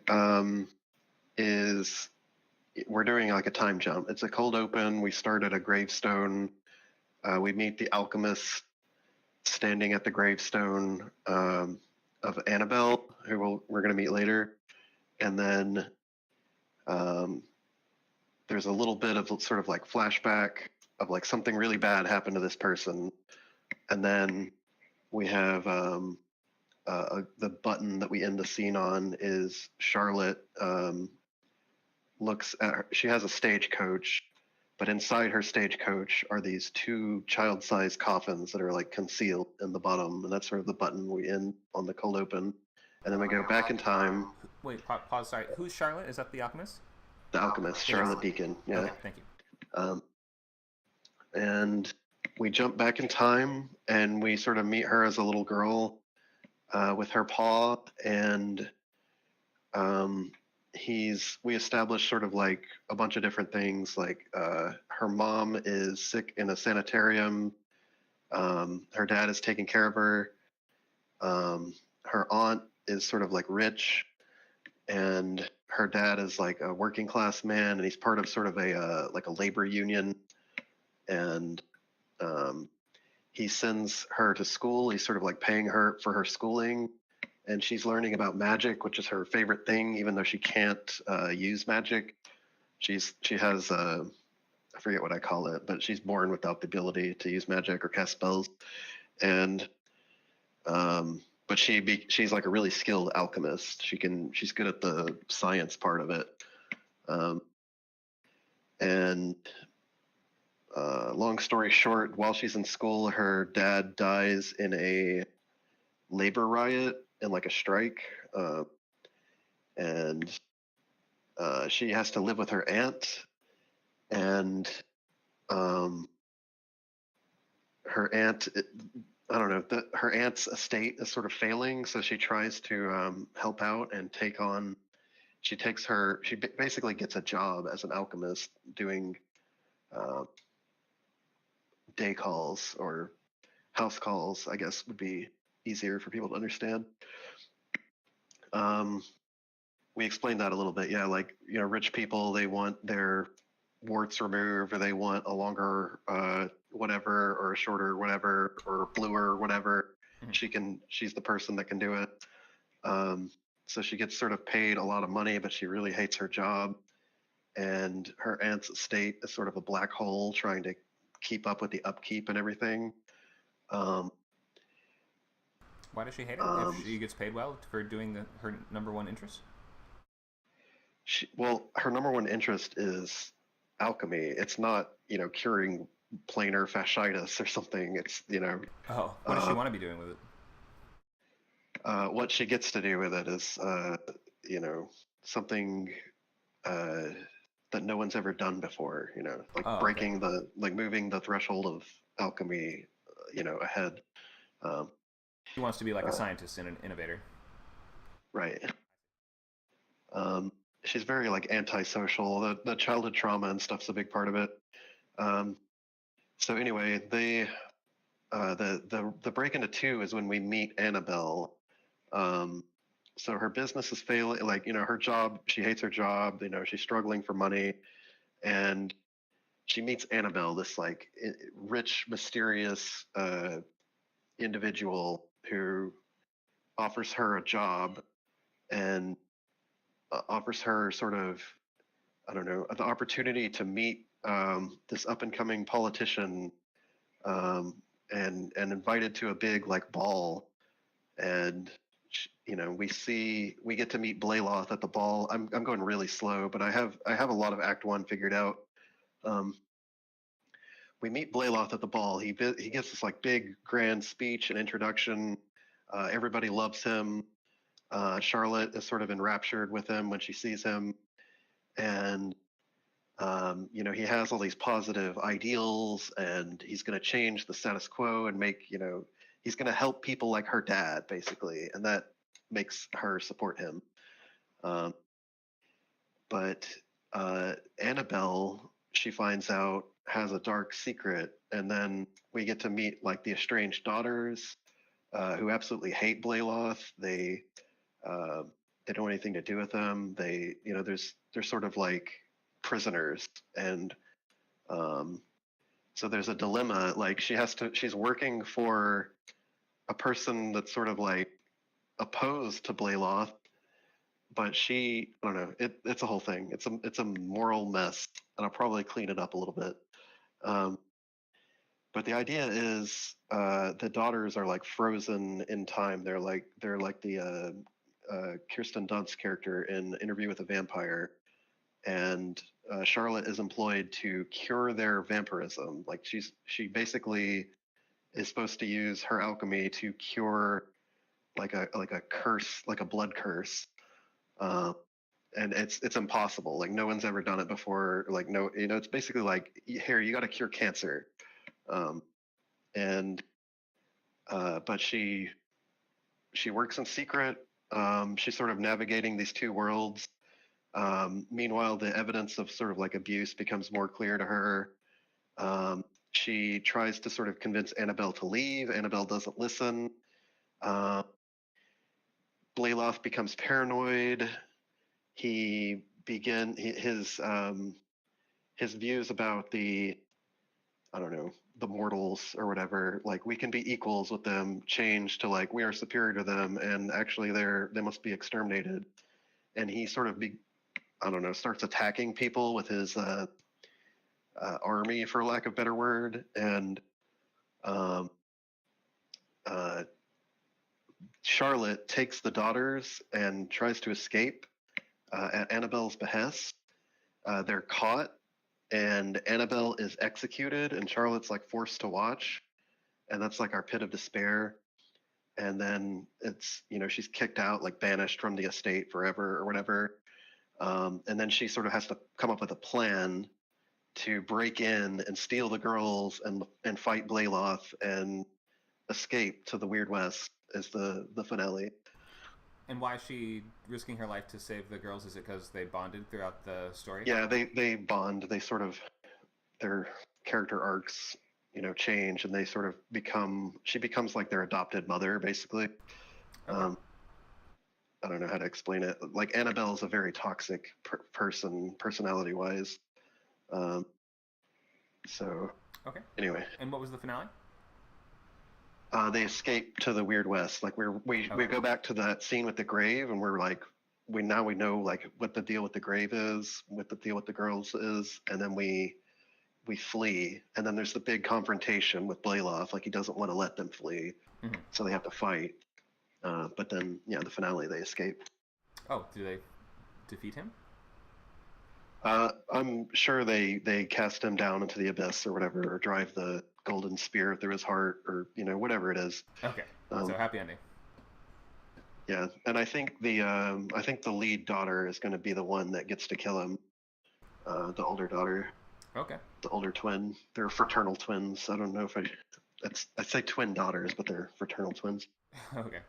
is we're doing like a time jump. It's a cold open. We start at a gravestone. We meet the alchemist standing at the gravestone of Annabelle, who we're going to meet later. And then there's a little bit of sort of like flashback of like something really bad happened to this person. And then we have the button that we end the scene on is Charlotte looks at her. She has a stagecoach, but inside her stagecoach are these two child-sized coffins that are like concealed in the bottom, and that's sort of the button we end on the cold open. And then we go back in time. Wait, pause. Sorry, who's Charlotte? Is that the alchemist? The alchemist, Charlotte Deacon. Yeah. Okay, thank you. And we jump back in time, and we sort of meet her as a little girl with her paw, and we establish sort of like a bunch of different things, like her mom is sick in a sanitarium, her dad is taking care of her, her aunt is sort of like rich, and her dad is like a working class man, and he's part of sort of a like a labor union, and he sends her to school. He's sort of like paying her for her schooling, and she's learning about magic, which is her favorite thing, even though she can't use magic. She has I forget what I call it, but she's born without the ability to use magic or cast spells, and but she's like a really skilled alchemist. She's good at the science part of it, and long story short, while she's in school, her dad dies in a labor riot and like a strike, and she has to live with her aunt, and her aunt, I don't know, her aunt's estate is sort of failing, so she tries to help out and take on. She basically gets a job as an alchemist doing day calls or house calls, I guess would be easier for people to understand. We explained that a little bit. Yeah, like, rich people, they want their warts removed, or they want a longer whatever, or a shorter whatever, or bluer whatever. Mm-hmm. She's the person that can do it. So she gets sort of paid a lot of money, but she really hates her job. And her aunt's estate is sort of a black hole trying to keep up with the upkeep and everything. Why does she hate it if she gets paid well for doing her number one interest? Her number one interest is alchemy. It's not, curing plantar fasciitis or something. It's, Oh, what does she want to be doing with it? What she gets to do with it is, something that no one's ever done before, like breaking moving the threshold of alchemy, ahead. She wants to be like a scientist and an innovator. Right. She's very like antisocial. The childhood trauma and stuff's a big part of it. So anyway, the break into 2 is when we meet Annabelle. So her business is failing. Like, her job, she hates her job. She's struggling for money, and she meets Annabelle, this like rich, mysterious individual who offers her a job and offers her sort of, I don't know, the opportunity to meet this up and coming politician, and invited to a big like ball, and we get to meet Blayloth at the ball. I'm going really slow, but I have a lot of Act 1 figured out. We meet Blayloth at the ball. He gives this like big grand speech and introduction. Everybody loves him. Charlotte is sort of enraptured with him when she sees him, and You know, he has all these positive ideals, and he's going to change the status quo and make, you know, he's going to help people like her dad, basically, and that makes her support him. Um, but Annabelle, she finds out, has a dark secret, and then we get to meet like the estranged daughters, who absolutely hate Blayloth. They don't want anything to do with them. They, you know, they're sort of like prisoners, and so there's a dilemma. Like she's working for a person that's sort of like opposed to Blayloth, but I don't know. It's a whole thing. It's a moral mess, and I'll probably clean it up a little bit. Um, but the idea is the daughters are like frozen in time. They're like the Kirsten Dunst character in Interview with a Vampire, and Charlotte is employed to cure their vampirism. Like she basically is supposed to use her alchemy to cure like a curse, like a blood curse, and it's impossible. Like no one's ever done it before. Like no, you know, it's basically like, here, you got to cure cancer, and but she works in secret. She's sort of navigating these two worlds. Meanwhile, the evidence of sort of like abuse becomes more clear to her. She tries to sort of convince Annabelle to leave. Annabelle doesn't listen. Blayloth becomes paranoid. His views about I don't know, the mortals or whatever, like we can be equals with them, change to like we are superior to them, and actually they must be exterminated. And he sort of I don't know, starts attacking people with his army, for lack of a better word, and um, uh, Charlotte takes the daughters and tries to escape at Annabelle's behest. They're caught, and Annabelle is executed, and Charlotte's like forced to watch, and that's like our pit of despair. And then it's, you know, she's kicked out, like banished from the estate forever or whatever. And then she sort of has to come up with a plan to break in and steal the girls and fight Blayloth and escape to the Weird West is the finale. And why is she risking her life to save the girls? Is it because they bonded throughout the story? Yeah, they bond. They sort of, their character arcs, you know, change, and they sort of she becomes like their adopted mother, basically. Okay. I don't know how to explain it. Like Annabelle is a very toxic person, personality-wise. So. Okay. Anyway. And what was the finale? They escape to the Weird West. Like we go back to that scene with the grave, and we're like, we know like what the deal with the grave is, what the deal with the girls is, and then we flee, and then there's the big confrontation with Blayloth. Like he doesn't want to let them flee, so they have to fight. But then, yeah, the finale, they escape. Oh, do they defeat him? I'm sure they cast him down into the abyss or whatever, or drive the golden spear through his heart, or, you know, whatever it is. Okay, so happy ending. Yeah, and I think the lead daughter is going to be the one that gets to kill him. The older daughter. Okay. The older twin. They're fraternal twins. I don't know if I say twin daughters, but they're fraternal twins. Okay.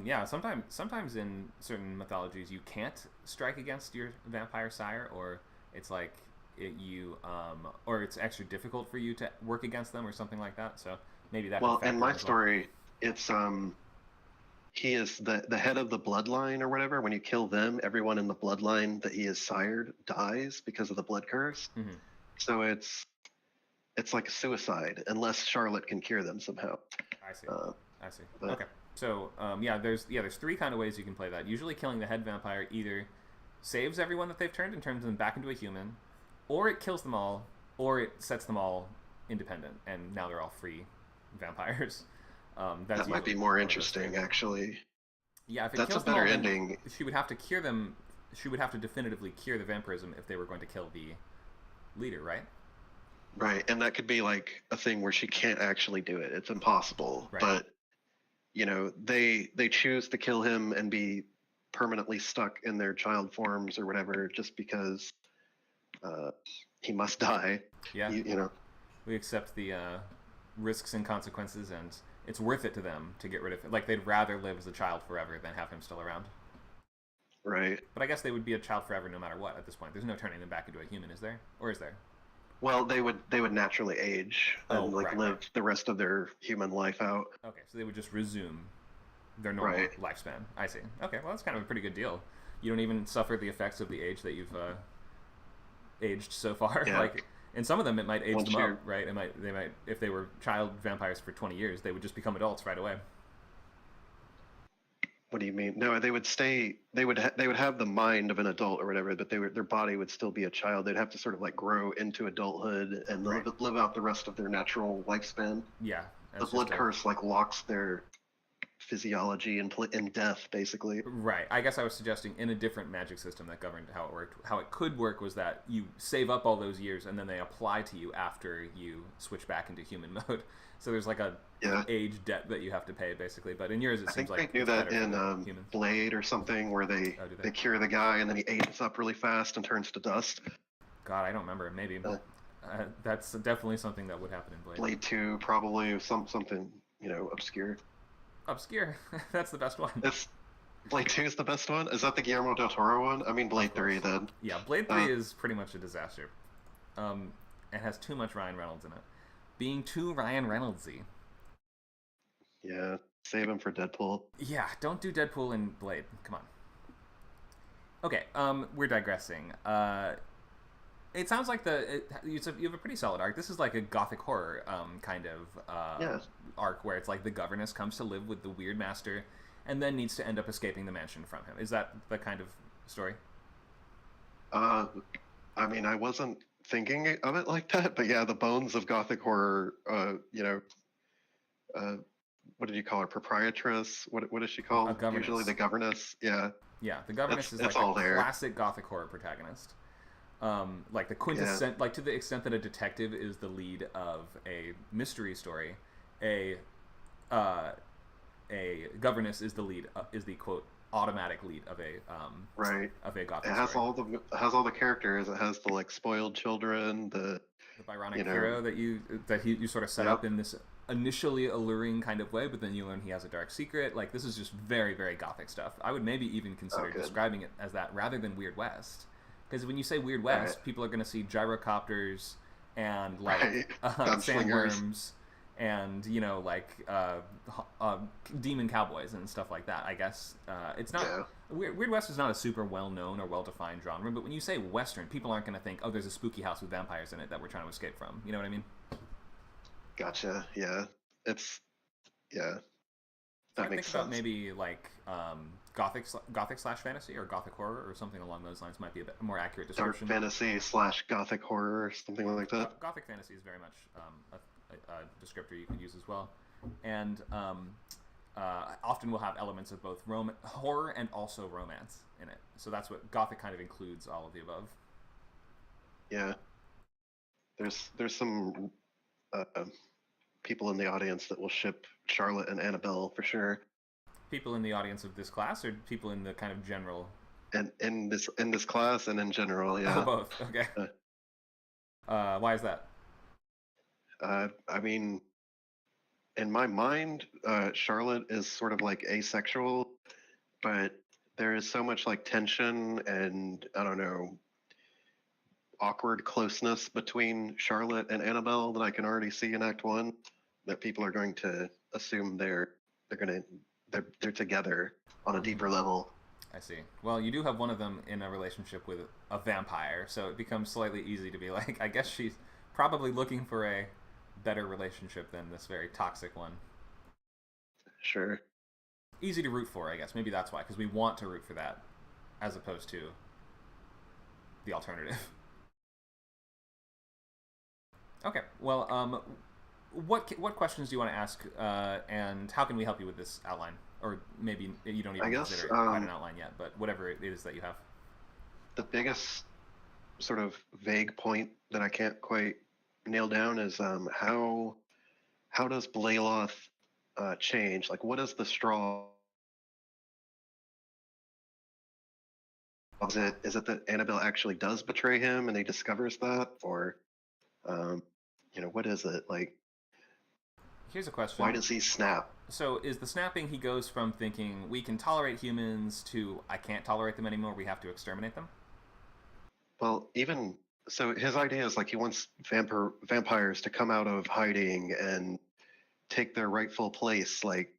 Yeah, sometimes in certain mythologies you can't strike against your vampire sire, or it's like or it's extra difficult for you to work against them, or something like that. So maybe that. Well, in my story, it's he is the head of the bloodline or whatever. When you kill them, everyone in the bloodline that he has sired dies because of the blood curse. Mm-hmm. So it's like a suicide unless Charlotte can cure them somehow. I see. Okay. So there's three kind of ways you can play that. Usually killing the head vampire either saves everyone that they've turned and turns them back into a human, or it kills them all, or it sets them all independent and now they're all free vampires. That might be more interesting, actually. Yeah, if it that's kills a better them all, ending. She would have to cure them. She would have to definitively cure the vampirism if they were going to kill the leader, right? Right, and that could be like a thing where she can't actually do it. It's impossible. Right. But you know, they choose to kill him and be permanently stuck in their child forms or whatever, just because he must die. Yeah. You know, We accept the risks and consequences, and it's worth it to them to get rid of it. Like, they'd rather live as a child forever than have him still around. right? But I guess they would be a child forever no matter what at this point. There's no turning them back into a human, is there? Or is there? Well, they would naturally age and right, live right. the rest of their human life out. Okay, so they would just resume their normal Right. lifespan. I see. Okay, well, that's kind of a pretty good deal. You don't even suffer the effects of the age that you've aged so far. Yeah. Like, and some of them, it might age Once them you're- up, right? They might, if they were child vampires for 20 years, they would just become adults right away. What do you mean? No, they would stay. They would have the mind of an adult or whatever, but their body would still be a child. They'd have to sort of like grow into adulthood and Right. live out the rest of their natural lifespan. Yeah. The that's blood just a- curse like locks their physiology in death, basically. Right. I guess I was suggesting in a different magic system that governed how it worked. How it could work was that you save up all those years and then they apply to you after you switch back into human mode. So there's like a Yeah. age debt that you have to pay, basically. But in yours, it I think seems like they do it's that better for in the humans. Blade or something, where they Oh, do they? they cure the guy and then he ages up really fast and turns to dust. God, I don't remember. Maybe. That's definitely something that would happen in Blade. Blade 2 probably something obscure. Obscure. That's the best one. It's Blade 2 is the best one. Is that the Guillermo del Toro one? I mean Blade 3 then. Yeah, Blade 3 is pretty much a disaster. It has too much Ryan Reynolds in it. Being too Ryan Reynoldsy. Yeah, save him for Deadpool. Yeah, don't do Deadpool in Blade. Come on. Okay, we're digressing. It sounds like you have a pretty solid arc. This is like a gothic horror kind of Yeah. arc where it's like the governess comes to live with the weird master and then needs to end up escaping the mansion from him. Is that the kind of story? I mean, I wasn't thinking of it like that, but yeah, the bones of gothic horror. What did you call her? Proprietress? What is she called? A governess. Usually the governess. Yeah. Yeah, the governess is That's like all a there. classic gothic horror protagonist. Like the quintessence, like to the extent that a detective is the lead of a mystery story, a governess is the lead, is the quote automatic lead of a Right. of a gothic It has story. all the characters. It has the like spoiled children. The The Byronic you know. hero that you sort of set Yep. up in this initially alluring kind of way, but then you learn he has a dark secret. Like, this is just very, very gothic stuff. I would maybe even consider good. describing it as that rather than Weird West, because when you say Weird West, Right. people are going to see gyrocopters and like Right. Gunslingers. sandworms and demon cowboys and stuff like that. I guess it's not. Yeah. Weird West is not a super well-known or well-defined genre, but when you say Western, people aren't going to think, oh, there's a spooky house with vampires in it that we're trying to escape from. You know what I mean? Gotcha. Yeah. It's So yeah. I That think makes about sense. maybe like gothic slash fantasy or gothic horror or something along those lines might be a bit more accurate Dark description. fantasy / gothic horror or something like that. Gothic fantasy is very much a descriptor you could use as well, and often will have elements of both horror and also romance in it. So that's what Gothic kind of includes, all of the above. Yeah. There's some people in the audience that will ship Charlotte and Annabelle for sure. People in the audience of this class, or people in the kind of general. And in this class and in general, Oh, yeah. both. Okay. Why is that? I mean, in my mind, Charlotte is sort of like asexual, but there is so much like tension and I don't know, awkward closeness between Charlotte and Annabelle that I can already see in Act 1 that people are going to assume they're together on a deeper level. I see. Well, you do have one of them in a relationship with a vampire, so it becomes slightly easy to be like, I guess she's probably looking for a better relationship than this very toxic one. Sure. Easy to root for, I guess. Maybe that's why, because we want to root for that, as opposed to the alternative. Okay. Well, what questions do you want to ask, and how can we help you with this outline? Or maybe you don't even I guess, consider it quite an outline yet, but whatever it is that you have. The biggest sort of vague point that I can't quite nail down is how does Blayloth change? Like, what is the straw? Is it that Annabelle actually does betray him and he discovers that, or what is it like? Here's a question. Why does he snap? So is the snapping he goes from thinking we can tolerate humans to I can't tolerate them anymore, we have to exterminate them? Well, even so, his idea is like he wants vampires to come out of hiding and take their rightful place, like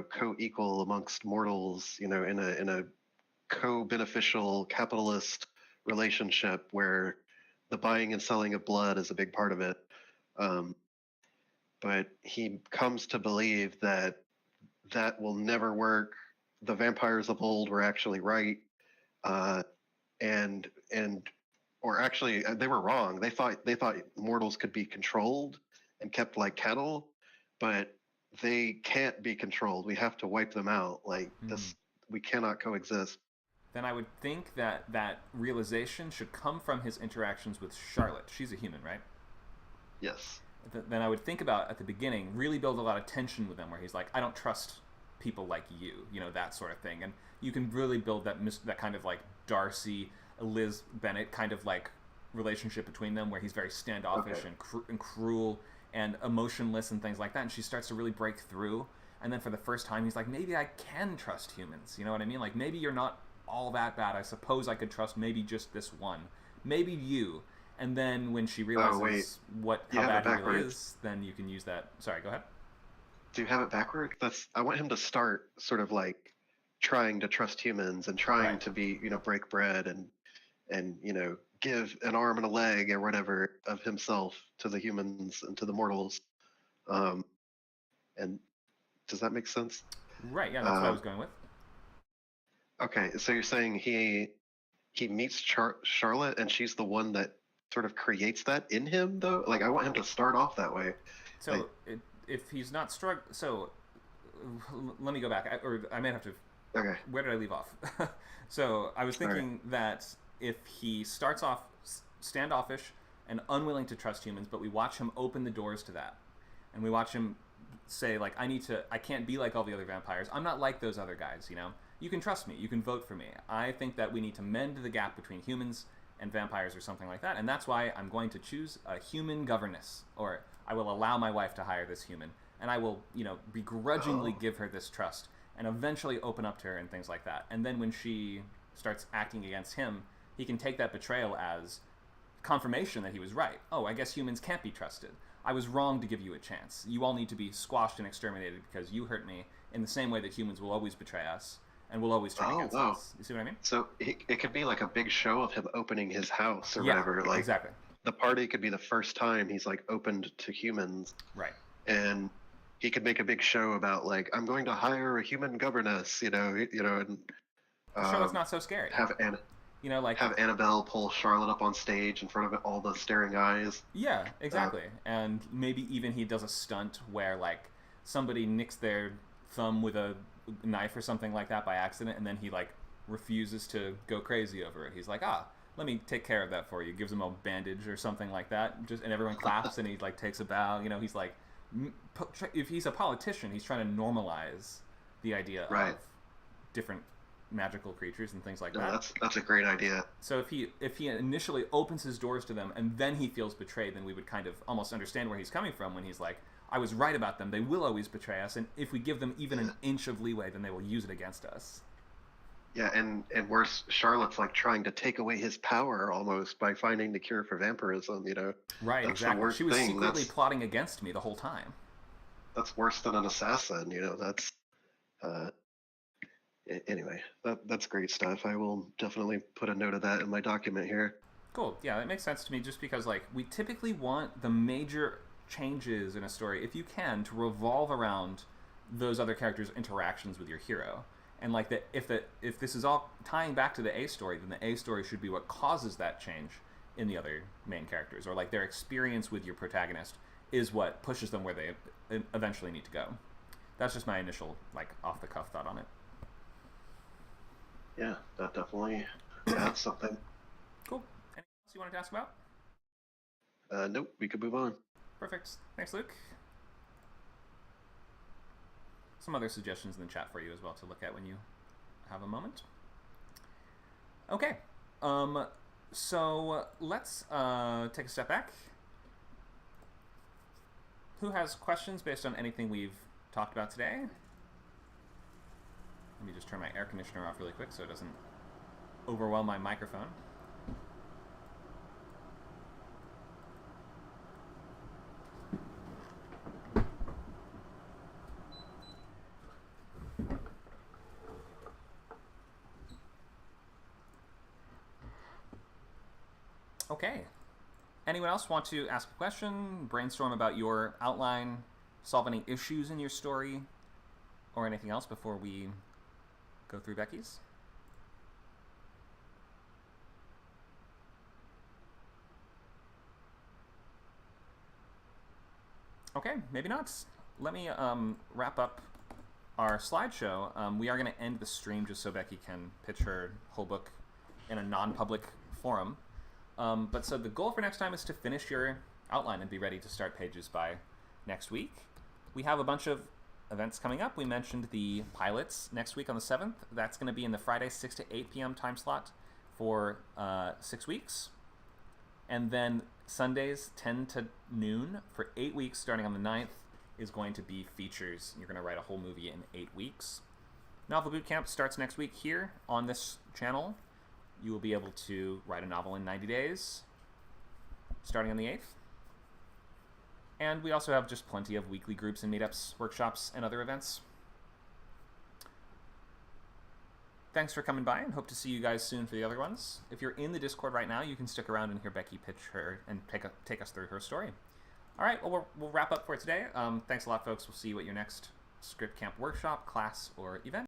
co-equal amongst mortals, in a co-beneficial capitalist relationship where the buying and selling of blood is a big part of it. But he comes to believe that that will never work. The vampires of old were actually right, and or actually they were wrong. They thought mortals could be controlled and kept like cattle, but they can't be controlled. We have to wipe them out. Like this, we cannot coexist. Then I would think that that realization should come from his interactions with Charlotte. She's a human, right? Yes. Then I would think about at the beginning, really build a lot of tension with him, where he's like, I don't trust people like you, that sort of thing. And you can really build that kind of like Darcy, Liz Bennett kind of like relationship between them, where he's very standoffish and cruel and emotionless and things like that. And she starts to really break through. And then for the first time, he's like, maybe I can trust humans. You know what I mean? Like, maybe you're not all that bad. I suppose I could trust maybe just this one. Maybe you. And then when she realizes how bad he really is, then you can use that. Sorry, go ahead. Do you have it backward? I want him to start sort of like trying to trust humans and trying to be, break bread and give an arm and a leg or whatever of himself to the humans and to the mortals. And does that make sense? Right. Yeah, that's what I was going with. Okay, so you're saying he meets Charlotte and she's the one that sort of creates that in him, though? Like, I want him to start off that way. So if he's not struck, so let me go back, or I may have to. Okay. Where did I leave off? So I was thinking that if he starts off standoffish and unwilling to trust humans, but we watch him open the doors to that, and we watch him say like, I can't be like all the other vampires. I'm not like those other guys. You can trust me. You can vote for me. I think that we need to mend the gap between humans and vampires or something like that, and that's why I'm going to choose a human governess, or I will allow my wife to hire this human, and I will, begrudgingly give her this trust, and eventually open up to her and things like that. And then when she starts acting against him, he can take that betrayal as confirmation that he was right. Oh, I guess humans can't be trusted. I was wrong to give you a chance. You all need to be squashed and exterminated because you hurt me, in the same way that humans will always betray us and will always turn against us. You see what I mean? So it could be like a big show of him opening his house or whatever. Like, exactly. The party could be the first time he's like opened to humans. Right. And he could make a big show about like, I'm going to hire a human governess, and Charlotte's not so scary. Have Annabelle pull Charlotte up on stage in front of all the staring eyes. Yeah, exactly. And maybe even he does a stunt where like somebody nicks their thumb with a knife or something like that by accident, and then he like refuses to go crazy over it. He's like, let me take care of that for you. Gives him a bandage or something like that, and everyone claps and he like takes a bow. He's like, if he's a politician, he's trying to normalize the idea of different magical creatures and things like that. That's a great idea. So if he initially opens his doors to them and then he feels betrayed, then we would kind of almost understand where he's coming from when he's like, I was right about them. They will always betray us, and if we give them even an inch of leeway, then they will use it against us. Yeah, and worse, Charlotte's like trying to take away his power almost by finding the cure for vampirism, Right, that's exactly. She was secretly plotting against me the whole time. That's worse than an assassin, that's anyway, that's great stuff. I will definitely put a note of that in my document here. Cool. Yeah, that makes sense to me, just because like we typically want the major changes in a story, if you can, to revolve around those other characters' interactions with your hero. And like if this is all tying back to the A story, then the A story should be what causes that change in the other main characters, or like their experience with your protagonist is what pushes them where they eventually need to go. That's just my initial like off the cuff thought on it. Yeah, that definitely adds something. Cool. Anything else you wanted to ask about? Nope, we could move on. Perfect. Thanks, Luke. Some other suggestions in the chat for you as well to look at when you have a moment. Okay. So let's take a step back. Who has questions based on anything we've talked about today? Let me just turn my air conditioner off really quick so it doesn't overwhelm my microphone. Okay. Anyone else want to ask a question, brainstorm about your outline, solve any issues in your story, or anything else before we go through Becky's? Okay, maybe not. Let me wrap up our slideshow. We are going to end the stream just so Becky can pitch her whole book in a non-public forum. But so the goal for next time is to finish your outline and be ready to start pages by next week. We have a bunch of events coming up. We mentioned the pilots next week on the 7th. That's going to be in the Friday 6 to 8 p.m. time slot for 6 weeks. And then Sundays 10 to noon for 8 weeks starting on the 9th is going to be features. You're going to write a whole movie in 8 weeks. Novel Bootcamp starts next week here on this channel. You will be able to write a novel in 90 days starting on the 8th. And we also have just plenty of weekly groups and meetups, workshops, and other events. Thanks for coming by, and hope to see you guys soon for the other ones. If you're in the Discord right now, you can stick around and hear Becky pitch her and take us through her story. All right, well, we'll wrap up for today. Thanks a lot, folks. We'll see you at your next Script Camp workshop, class, or event.